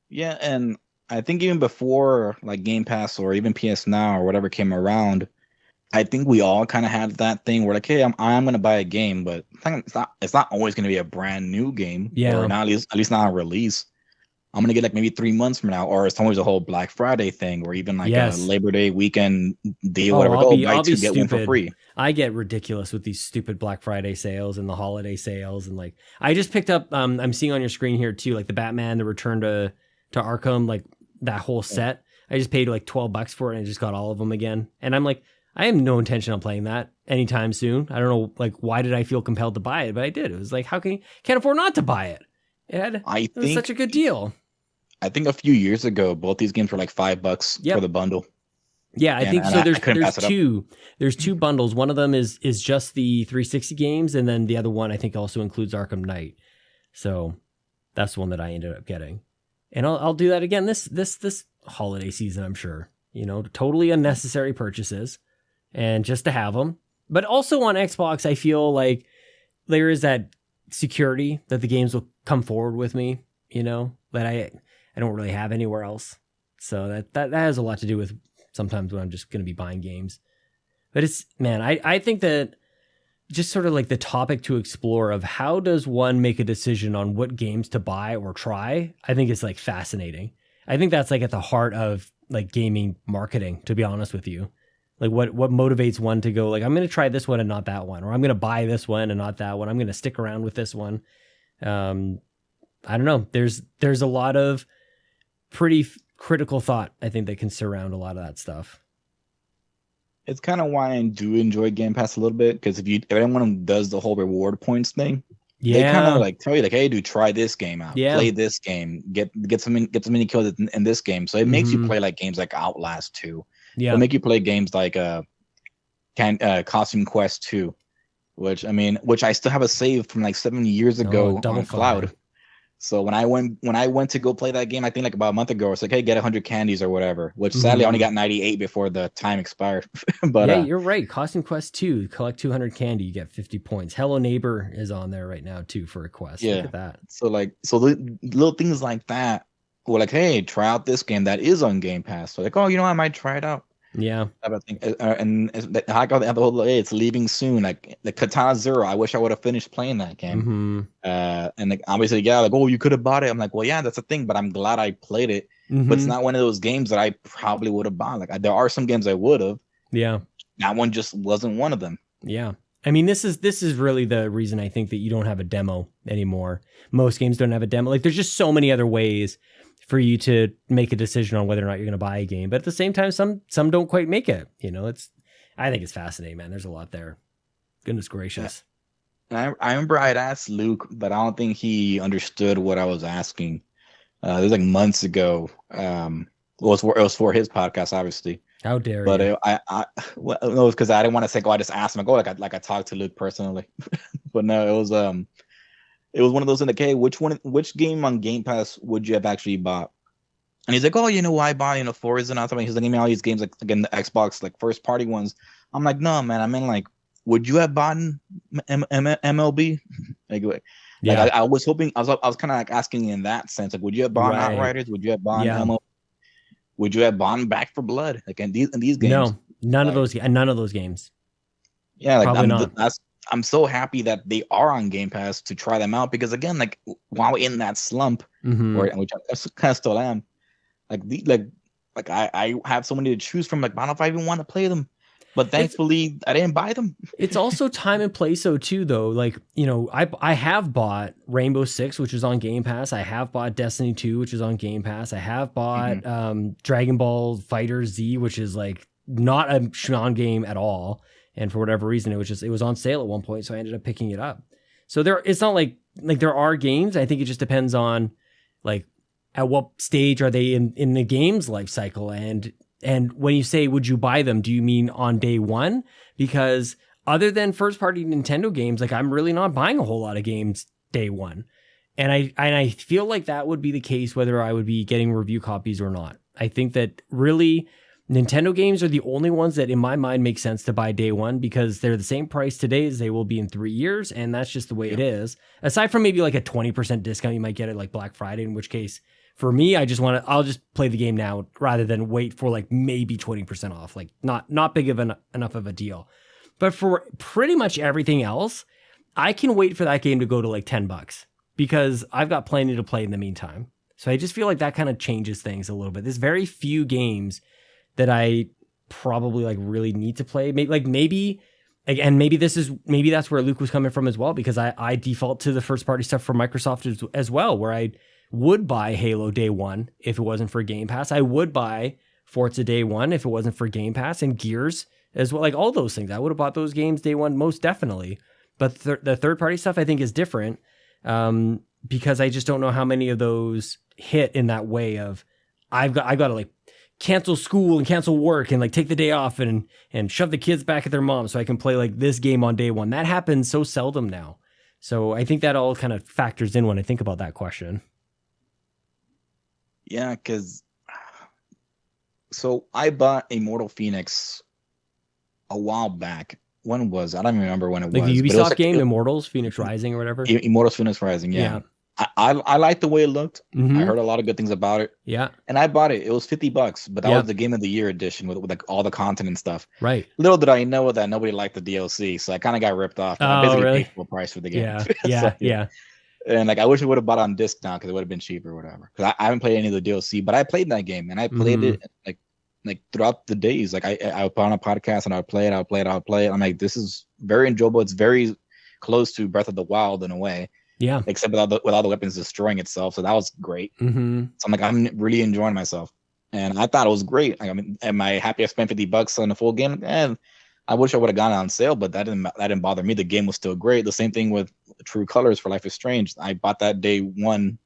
Yeah, and I think even before like Game Pass or even PS Now or whatever came around, I think we all kind of had that thing where like, hey, I'm gonna buy a game, but it's not always gonna be a brand new game. Yeah, or not at least not a release. I'm gonna get like maybe 3 months from now, or it's always a whole Black Friday thing, or even like a Labor Day weekend deal, whatever. Buy two, get one for free. I get ridiculous with these stupid Black Friday sales and the holiday sales, and like I just picked up. I'm seeing on your screen here too, like the Batman, the Return to Arkham, like that whole set. I just paid like $12 for it, and I just got all of them again. And I'm like, I have no intention on playing that anytime soon. I don't know, like why did I feel compelled to buy it, but I did. It was like, how can't afford not to buy it? It was such a good deal. I think a few years ago, both these games were like $5 for the bundle. Yeah, I think so. There's two bundles. One of them is just the 360 games, and then the other one I think also includes Arkham Knight. So that's the one that I ended up getting, and I'll do that again this holiday season. I'm sure, you know, totally unnecessary purchases, and just to have them. But also on Xbox, I feel like there is that security that the games will come forward with me. You know, that I don't really have anywhere else. So that has a lot to do with sometimes when I'm just going to be buying games. But I think that just sort of like the topic to explore of how does one make a decision on what games to buy or try, I think is like fascinating. I think that's like at the heart of like gaming marketing, to be honest with you. Like what motivates one to go like, I'm going to try this one and not that one, or I'm going to buy this one and not that one. I'm going to stick around with this one. I don't know. There's a lot of pretty critical thought, I think, that can surround a lot of that stuff. It's kind of why I do enjoy Game Pass a little bit, because if anyone does the whole reward points thing, they kind of like tell you like, hey, dude, try this game out, play this game, get some many kills in this game. So it makes you play like games like Outlast 2. Yeah, it'll make you play games like Costume Quest 2, which I still have a save from like 7 years ago on cloud. So when I went to go play that game, I think like about a month ago, it's like, hey, get 100 candies or whatever. Which sadly I only got 98 before the time expired. But yeah, you're right. Costume Quest 2, collect 200 candy, you get 50 points. Hello Neighbor is on there right now too for a quest. Yeah. Look at that. So the little things like that were like, hey, try out this game that is on Game Pass. So like, oh, I might try it out. Yeah. And I got the whole, hey, it's leaving soon. Like the Katana Zero, I wish I would have finished playing that game. And like obviously, yeah, like, oh, you could have bought it. I'm like, well, yeah, that's the thing, but I'm glad I played it. But it's not one of those games that I probably would have bought. Like there are some games I would have. Yeah. That one just wasn't one of them. Yeah. I mean, this is really the reason I think that you don't have a demo anymore. Most games don't have a demo. Like there's just so many other ways for you to make a decision on whether or not you're going to buy a game. But at the same time, some don't quite make it. I think it's fascinating, man. There's a lot there. Goodness gracious. And I remember I had asked Luke, but I don't think he understood what I was asking. It was like months ago. It was for his podcast, obviously. How dare but you? It was because I didn't want to say, I just asked him, like I talked to Luke personally. But no, it was one of those in like, hey, which game on Game Pass would you have actually bought? And he's like, oh, I bought, Forza and all that. He's like, give me all these games, like, again, the Xbox, like, first party ones. I'm like, no, man. I mean, like, would you have bought MLB? I was hoping, I was kind of like asking in that sense, like, would you have bought Outriders? Would you have bought MLB? Would you have bought Back for Blood? Like, in these games? No, none of those games. Yeah, like, probably not. I'm so happy that they are on Game Pass to try them out, because again, like, while in that slump, which I kind of still am, I have so many to choose from. Like, I don't know if I even want to play them, but thankfully I didn't buy them. It's also time and place, too, though. Like, I have bought Rainbow Six, which is on Game Pass. I have bought Destiny 2, which is on Game Pass. I have bought Dragon Ball Fighter Z, which is like not a Sean game at all. And for whatever reason, it was on sale at one point, so I ended up picking it up. So it's not like there are games. I think it just depends on like at what stage are they in the game's life cycle. And when you say, would you buy them, do you mean on day one? Because other than first party Nintendo games, like I'm really not buying a whole lot of games day one. And I feel like that would be the case whether I would be getting review copies or not. I think that really Nintendo games are the only ones that in my mind make sense to buy day one, because they're the same price today as they will be in 3 years. And that's just the way it is. Aside from maybe like a 20% discount you might get at like Black Friday, in which case for me, I'll just play the game now rather than wait for like maybe 20% off. Like not big of enough of a deal. But for pretty much everything else, I can wait for that game to go to like $10 because I've got plenty to play in the meantime. So I just feel like that kind of changes things a little bit. There's very few games that I probably like really need to play. Maybe that's where Luke was coming from as well, because I default to the first party stuff from Microsoft as well, where I would buy Halo day one if it wasn't for Game Pass. I would buy Forza day one if it wasn't for Game Pass, and Gears as well. Like all those things, I would have bought those games day one most definitely. But the third party stuff I think is different, because I just don't know how many of those hit in that way of I got to like cancel school and cancel work and like take the day off and shove the kids back at their mom so I can play like this game on day one. That happens so seldom now. So I think that all kind of factors in when I think about that question. Yeah, because so I bought Immortal Phoenix a while back. When was I don't even remember when it was. Like the Ubisoft game, Immortals, Phoenix Rising or whatever? Immortals Phoenix Rising, yeah. I liked the way it looked. I heard a lot of good things about it. Yeah. And I bought it. It was $50, but that was the Game of the Year edition with like all the content and stuff. Right. Little did I know that nobody liked the DLC, so I kind of got ripped off. I basically paid full price for the game. Yeah. Yeah. And like I wish I would have bought on disc now because it would have been cheaper or whatever. Because I haven't played any of the DLC, but I played that game and I played it like throughout the days. Like I would put on a podcast and I would play it. I'm like, this is very enjoyable. It's very close to Breath of the Wild in a way. Yeah. Except with all the weapons destroying itself. So that was great. So I'm like, I'm really enjoying myself. And I thought it was great. I mean, am I happy I spent $50 on a full game? And I wish I would have gone on sale, but that didn't bother me. The game was still great. The same thing with True Colors for Life is Strange. I bought that day one.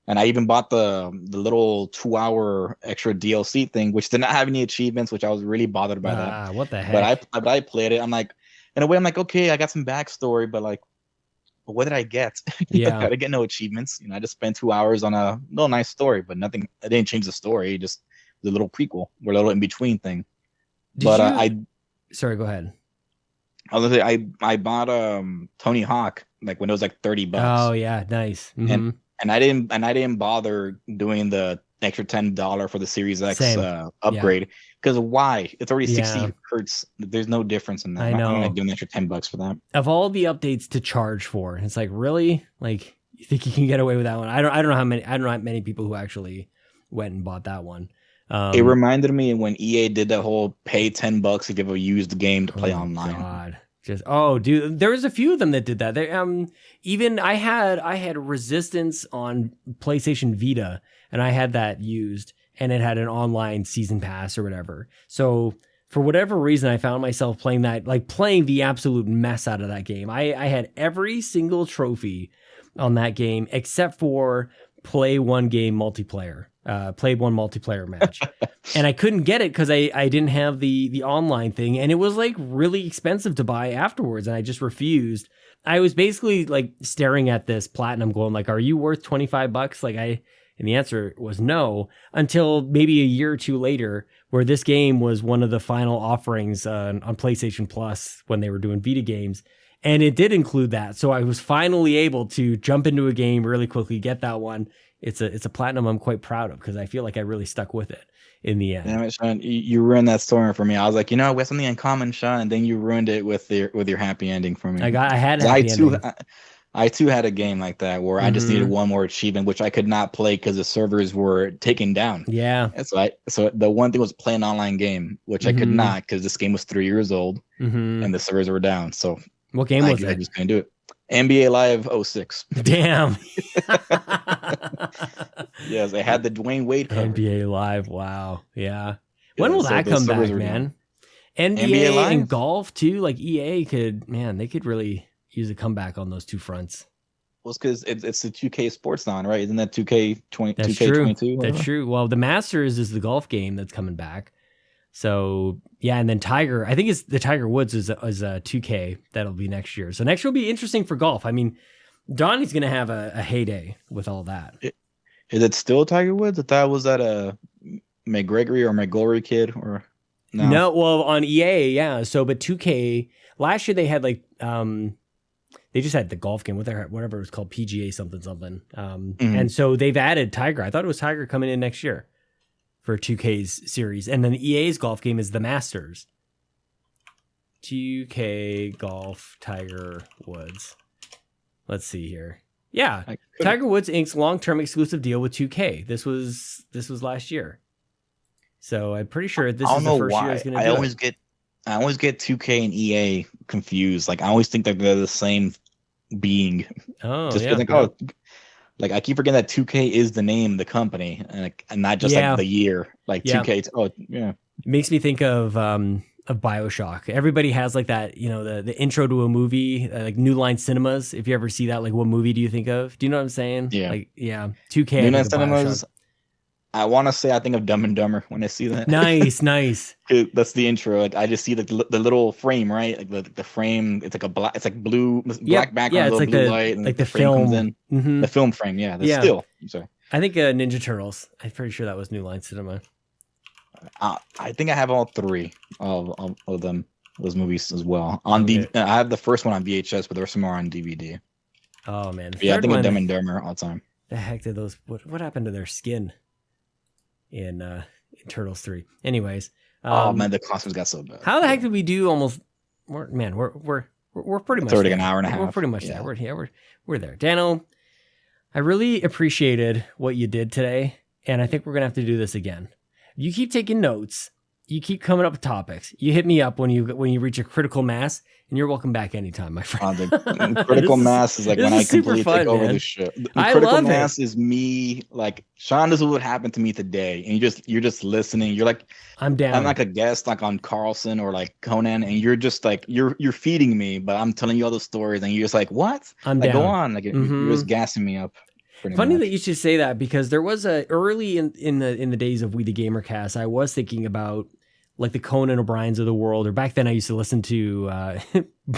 And I even bought the little 2-hour extra DLC thing, which did not have any achievements, which I was really bothered by that. What the heck? But I played it. I'm like, in a way, I'm like, okay, I got some backstory, but like, but what did I get? Yeah. I didn't get no achievements. I just spent 2 hours on a little nice story, but nothing. I didn't change the story. Just the little prequel or a little in between thing. Sorry, go ahead. I was gonna say I bought Tony Hawk like when it was like $30. Oh yeah, nice. Mm-hmm. And I didn't bother doing the extra $10 for the Series X upgrade because why? It's already 60 hertz. There's no difference in that. I know. I'm not doing the extra $10 for that. Of all the updates to charge for, it's like, really? Like, you think you can get away with that one? I don't know how many people who actually went and bought that one. It reminded me when EA did that whole pay $10 to give a used game to play online. God. Dude, there was a few of them that did that. They, even I had Resistance on PlayStation Vita, and I had that used, and it had an online season pass or whatever. So for whatever reason, I found myself playing that, like playing the absolute mess out of that game. I had every single trophy on that game except for play one multiplayer match. And I couldn't get it because I didn't have the online thing, and it was like really expensive to buy afterwards, and I just refused. I was basically like staring at this platinum going like, are you worth $25? And the answer was no, until maybe a year or two later, where this game was one of the final offerings on PlayStation Plus when they were doing Vita games. And it did include that. So I was finally able to jump into a game really quickly, get that one. It's a platinum I'm quite proud of because I feel like I really stuck with it in the end. Damn it, Sean, you ruined that story for me. I was like, we have something in common, Sean, and then you ruined it with your happy ending for me. I had a happy ending. I too had a game like that where I just needed one more achievement, which I could not play because the servers were taken down. Yeah. And so the one thing was play an online game, which I could not because this game was 3 years old and the servers were down. So what game was it? I just couldn't do it. NBA Live 06. Damn. Yes, I had the Dwayne Wade cover. NBA Live. Wow. Yeah. When will that come back, man? NBA Live and golf too. Like EA they could really use a comeback on those two fronts. Well, it's because it's the 2K Sports on, right? Isn't that 2K20? That's 2K22? True. That's true. Well, the Masters is the golf game that's coming back. So yeah, and then Tiger, I think it's the Tiger Woods is a 2K that'll be next year. So next year will be interesting for golf. I mean, Donnie's gonna have a heyday with all that. Is it still Tiger Woods? I thought it was that a McGregory or McGlory kid or no? No, well on EA, yeah. So but 2K last year they had like they just had the golf game with whatever it was called, PGA something. And so they've added Tiger. I thought it was Tiger coming in next year for 2K's series. And then EA's golf game is the Masters. 2K Golf Tiger Woods. Let's see here. Yeah. Tiger Woods Inc.'s long-term exclusive deal with 2K. This was last year. So I'm pretty sure this is the first year it's going to do I always get 2K and EA confused. Like I always think that they're the same being. Oh, just yeah. Like I keep forgetting that 2K is the name of the company and not just like the year. Like 2K. Oh yeah. It makes me think of BioShock. Everybody has like that, the intro to a movie, like New Line Cinemas. If you ever see that, like what movie do you think of? Do you know what I'm saying? Yeah. Like 2K. New Line Cinemas. I want to say I think of Dumb and Dumber when I see that. Nice. That's the intro. I just see the little frame, right? Like the frame. It's like black background, yeah, it's like blue light, and like the frame film comes in. Mm-hmm. The film frame, yeah. The still. I'm sorry. I think Ninja Turtles. I'm pretty sure that was New Line Cinema. I think I have all three of them, those movies as well. I have the first one on VHS, but there's some more on DVD. Oh man, I think of Dumb and Dumber all the time. The heck did those? What happened to their skin in Turtles 3? Anyways, oh man, the costumes got so bad. How the heck did we do? We're pretty much. It's already an hour and a half. We're pretty much there. We're there. Dannoh, I really appreciated what you did today, and I think we're gonna have to do this again. You keep taking notes. You keep coming up with topics. You hit me up when you reach a critical mass, and you're welcome back anytime, my friend. The critical mass is like when I completely take over the show. The critical mass is me. Like Sean, this is what happened to me today, and you're just listening. You're like, I'm down. I'm like a guest, like on Carlson or like Conan, and you're just like you're feeding me, but I'm telling you all the stories, and you're just like, what? I'm like, down. Go on, like you're just gassing me up. Funny that you should say that because there was early in the days of We the GamerCast, I was thinking about like the Conan O'Briens of the world, or back then I used to listen to,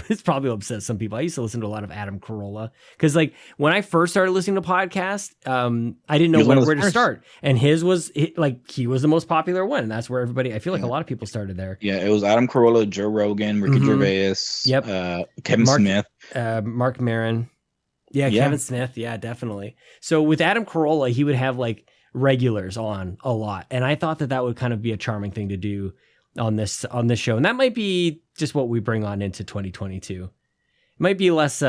it's probably upset some people. I used to listen to a lot of Adam Carolla because like when I first started listening to podcasts, I didn't know where to start. And his was he was the most popular one. And that's where everybody, I feel like a lot of people started there. Yeah. It was Adam Carolla, Joe Rogan, Ricky Gervais, Kevin Smith, Mark Maron. Yeah. Kevin Smith. Yeah, definitely. So with Adam Carolla, he would have like regulars on a lot. And I thought that would kind of be a charming thing to do on this show. And that might be just what we bring on into 2022. It might be less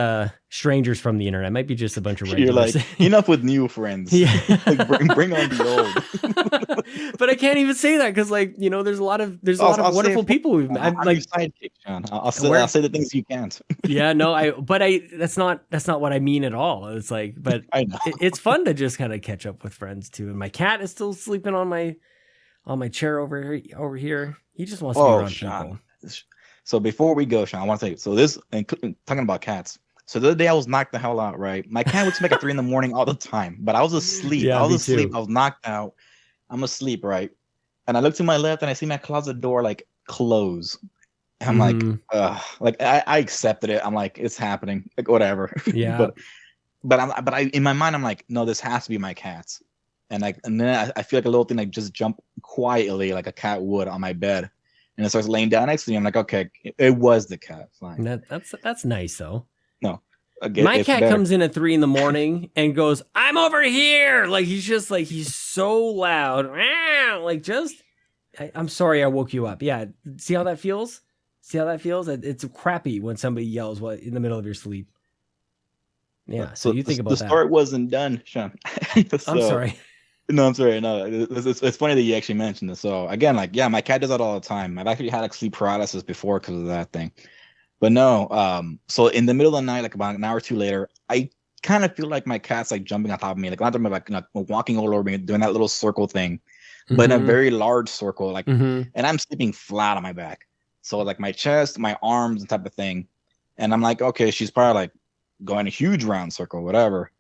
strangers from the internet. It might be just a bunch of regulars. You're like, enough with new friends. Yeah. Like, bring on the old. But I can't even say that because like, you know, there's a lot of wonderful people we've met. I'm like sidekick, Sean. I'll say the things you can't. Yeah, no, that's not what I mean at all. It's like, but I know. It's fun to just kind of catch up with friends too. And my cat is still sleeping on my chair over here. He just wants to be around Sean. People. So before we go, Sean, I want to say, so this, and talking about cats. So the other day I was knocked the hell out, right? My cat would make at 3 a.m. all the time, but I was asleep. Yeah, I was knocked out. I'm asleep, right? And I look to my left and I see my closet door like close. And I'm like, ugh. Like I accepted it. I'm like, it's happening. Like whatever. Yeah. but I in my mind I'm like, no, this has to be my cat's. And then I feel like a little thing like just jump quietly like a cat would on my bed. And it starts laying down next to me. I'm like, okay, it was the cat. Fine. That's nice though. No. Again, my cat comes in at 3 a.m. and goes, I'm over here. Like he's so loud. Like I'm sorry I woke you up. Yeah. See how that feels? It's crappy when somebody yells in the middle of your sleep. Yeah. So you think about that. The story wasn't done, Sean. I'm sorry. No, I'm sorry. No, it's funny that you actually mentioned this. So again, like, yeah, my cat does that all the time. I've actually had like sleep paralysis before because of that thing. But no, so in the middle of the night, like about an hour or two later, I kind of feel like my cat's like jumping on top of me, like not like walking all over me, doing that little circle thing, but in a very large circle, like, and I'm sleeping flat on my back. So like my chest, my arms, and type of thing. And I'm like, okay, she's probably like going a huge round circle, whatever.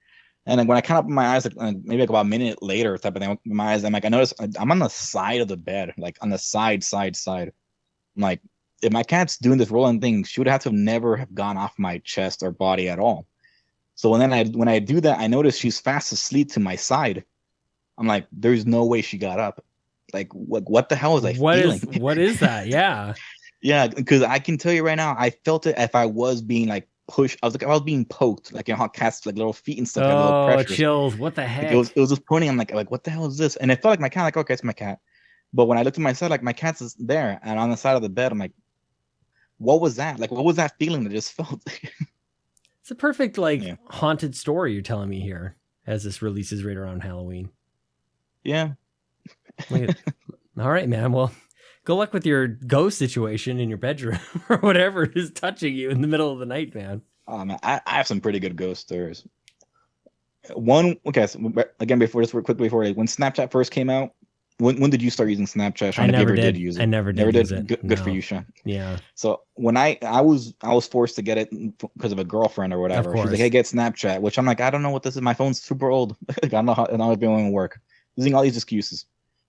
And then when I kind of open my eyes, like maybe like about a minute later, type of thing, my eyes, I'm like, I notice I'm on the side of the bed, like on the side. I'm like, if my cat's doing this rolling thing, she would have to never have gone off my chest or body at all. So when I do that, I notice she's fast asleep to my side. I'm like, there's no way she got up. Like, what the hell is I feeling? What is that? Yeah. Yeah, because I can tell you right now, I felt it if I was being like pushed. I was being poked, like, you know how cats like little feet and stuff. Oh, little chills! What the heck? Like, it was just pointing. I'm like, what the hell is this? And it felt like my cat. Like, okay, it's my cat. But when I looked to my side, like my cat's is there, and on the side of the bed, I'm like, what was that? Like, what was that feeling that just felt? It's a perfect haunted story you're telling me here, as this releases right around Halloween. Yeah. All right, man. Well, good luck with your ghost situation in your bedroom or whatever is touching you in the middle of the night, man. Oh man, I have some pretty good ghost stories. So again, before when Snapchat first came out, when did you start using Snapchat? I never did use it. I never did use it. Good for you, Sean. Yeah. So when I was forced to get it because of a girlfriend or whatever. She's like, hey, get Snapchat, which I'm like, I don't know what this is. My phone's super old. Like, I don't know how it's going to work. Using all these excuses.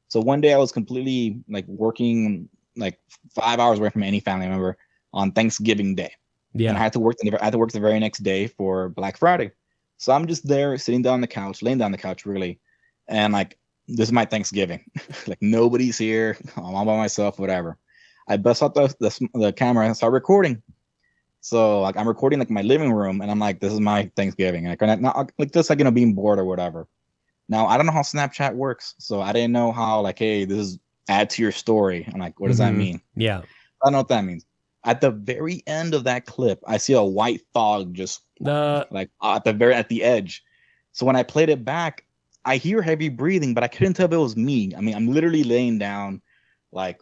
So one day I was completely like working like 5 hours away from any family member on Thanksgiving Day. Yeah. And I had to work the very next day for Black Friday. So I'm just there laying down on the couch really. And like, this is my Thanksgiving. Like nobody's here. I'm all by myself, whatever. I bust out the camera and start recording. So like I'm recording like my living room and I'm like, this is my Thanksgiving. Like just like, you know, being bored or whatever. Now, I don't know how Snapchat works, so I didn't know how, like, hey, this is add to your story. I'm like, what does that mean? Yeah. I don't know what that means. At the very end of that clip, I see a white fog just like at the edge. So when I played it back, I hear heavy breathing, but I couldn't tell if it was me. I mean, I'm literally laying down like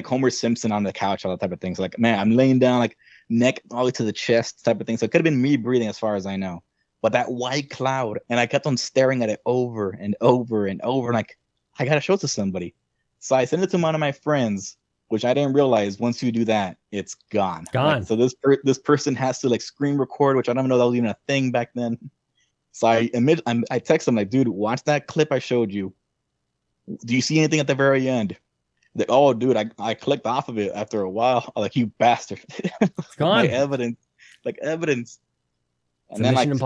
Homer Simpson on the couch, all that type of things. So, like, man, I'm laying down like neck all the way to the chest type of thing. So it could have been me breathing as far as I know. But that white cloud, and I kept on staring at it over and over and over. And like, I got to show it to somebody. So I sent it to one of my friends, which I didn't realize once you do that, it's gone. Like, so this person has to like screen record, which I don't know that was even a thing back then. So I text him like, dude, watch that clip I showed you. Do you see anything at the very end? Oh, dude, I clicked off of it after a while. I'm like, you bastard. It's gone. My evidence. It's And then like a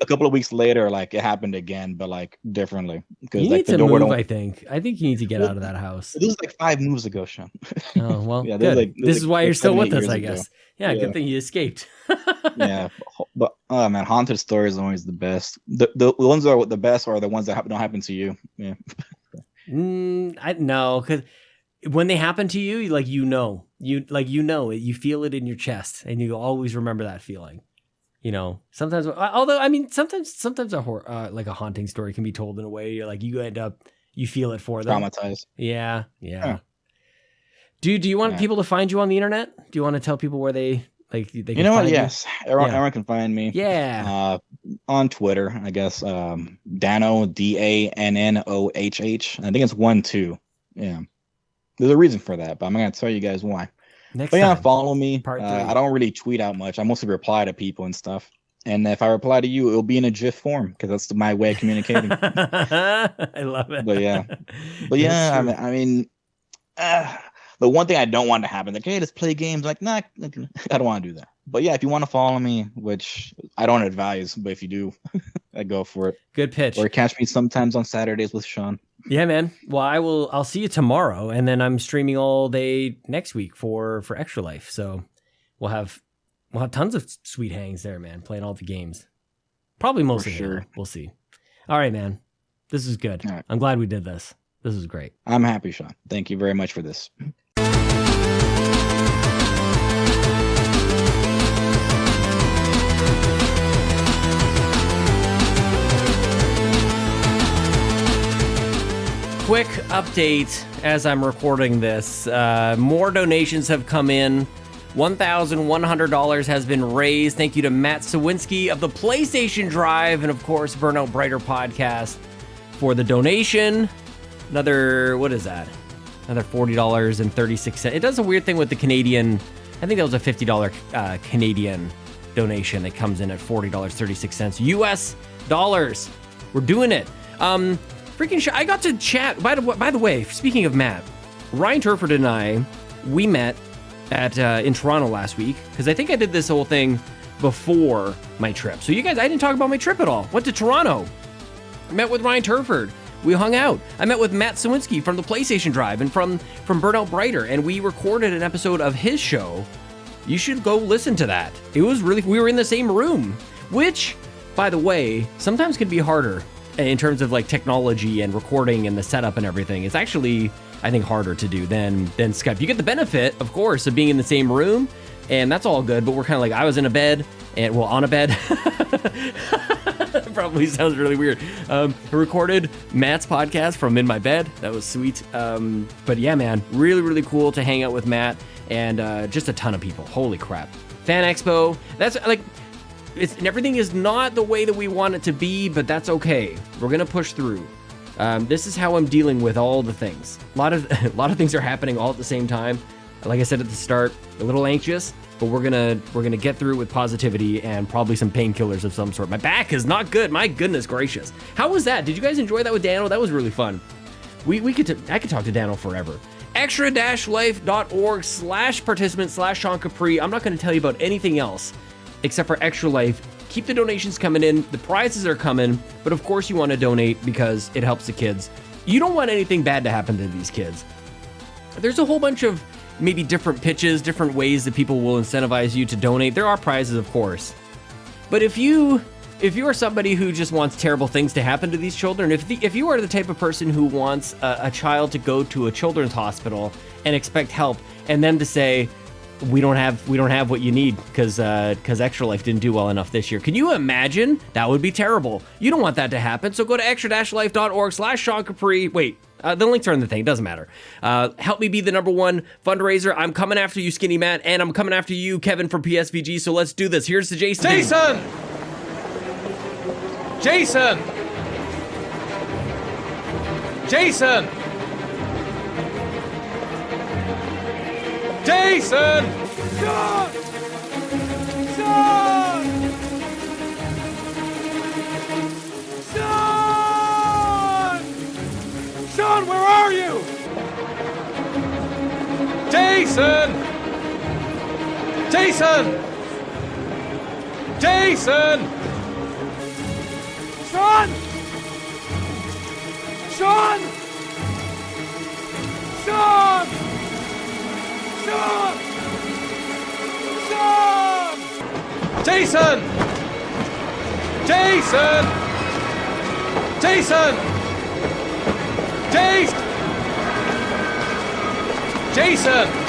couple of weeks later, like it happened again, but like differently. Because you like need the to door move, don't. I think. I think you need to get out of that house. This was like 5 moves ago, Sean. Oh, well, Yeah, good. This is why you're still 7, with 8 us, years I ago. guess. Yeah, good thing you escaped. Yeah, but oh man, haunted stories are always the best. The ones that are the best are the ones that don't happen to you. Yeah. I no, because when they happen to you, you feel it in your chest, and you always remember that feeling. Sometimes, although I mean, sometimes a horror, like a haunting story can be told in a way you're like you feel it for them. Traumatized. Yeah. Do you want people to find you on the internet? Do you want to tell people where they can You know what? find Yes, everyone can find me. Yeah. On Twitter, I guess. Dannoh, Dannoh. I think it's 1-2. Yeah. There's a reason for that, but I'm not gonna tell you guys why. Next but yeah, time, follow me. Part 3. I don't really tweet out much. I mostly reply to people and stuff. And if I reply to you, it'll be in a GIF form because that's my way of communicating. I love it. But yeah, I mean, the one thing I don't want to happen, like, hey, let's play games. Like, nah, I don't want to do that. But yeah, if you want to follow me, which I don't advise, but if you do, I go for it. Good pitch. Or catch me sometimes on Saturdays with Sean. Yeah, man. Well, I'll see you tomorrow, and then I'm streaming all day next week for Extra Life. So we'll have tons of sweet hangs there, man. Playing all the games. Probably mostly sure. We'll see. All right, man. This is good. Right. I'm glad we did this. This is great. I'm happy, Sean. Thank you very much for this. Quick update as I'm recording this. More donations have come in. $1,100 has been raised. Thank you to Matt Sawinski of the PlayStation Drive and, of course, Burnout Brighter Podcast for the donation. Another, what is that? Another $40.36. It does a weird thing with the Canadian. I think that was a $50 Canadian donation that comes in at $40.36 US dollars. We're doing it. I got to chat. By the way, speaking of Matt, Ryan Turford and I, we met at in Toronto last week because I think I did this whole thing before my trip. So you guys, I didn't talk about my trip at all. Went to Toronto. Met with Ryan Turford. We hung out. I met with Matt Sawinski from the PlayStation Drive and from Burnout Brighter, and we recorded an episode of his show. You should go listen to that. It was we were in the same room, which, by the way, sometimes can be harder in terms of like technology and recording and the setup and everything. It's actually, I think, harder to do than Skype. You get the benefit, of course, of being in the same room, and that's all good, but we're kind of like, I was in a bed, and on a bed. Probably sounds really weird. I recorded Matt's podcast from in my bed. That was sweet. But yeah, man, really, really cool to hang out with Matt and just a ton of people. Holy crap. Fan Expo. That's like, everything is not the way that we want it to be, but that's okay. We're going to push through. This is how I'm dealing with all the things. A lot of things are happening all at the same time. Like I said at the start, a little anxious, but we're gonna get through it with positivity and probably some painkillers of some sort. My back is not good. My goodness gracious. How was that? Did you guys enjoy that with Dannoh? That was really fun. I could talk to Dannoh forever. extra-life.org/participant/Sean Capri. I'm not going to tell you about anything else except for Extra Life. Keep the donations coming in. The prizes are coming, but of course you want to donate because it helps the kids. You don't want anything bad to happen to these kids. There's a whole bunch of maybe different pitches, different ways that people will incentivize you to donate. There are prizes, of course. But if you are somebody who just wants terrible things to happen to these children, if you are the type of person who wants a child to go to a children's hospital and expect help, and then to say, we don't have what you need because Extra Life didn't do well enough this year. Can you imagine? That would be terrible. You don't want that to happen. So go to extra-life.org/Sean Capri. Wait, the links are in the thing. It doesn't matter. Help me be the #1 fundraiser. I'm coming after you, Skinny Matt, and I'm coming after you, Kevin from PSVG. So let's do this. Here's to Jason. Jason! Jason! Jason! Jason! Sean! Sean! Sean! Sean, where are you? Jason! Jason! Jason! Sean! Sean! Sean! Sean! Sean! Jason! Jason! Jason! Jason! Jason!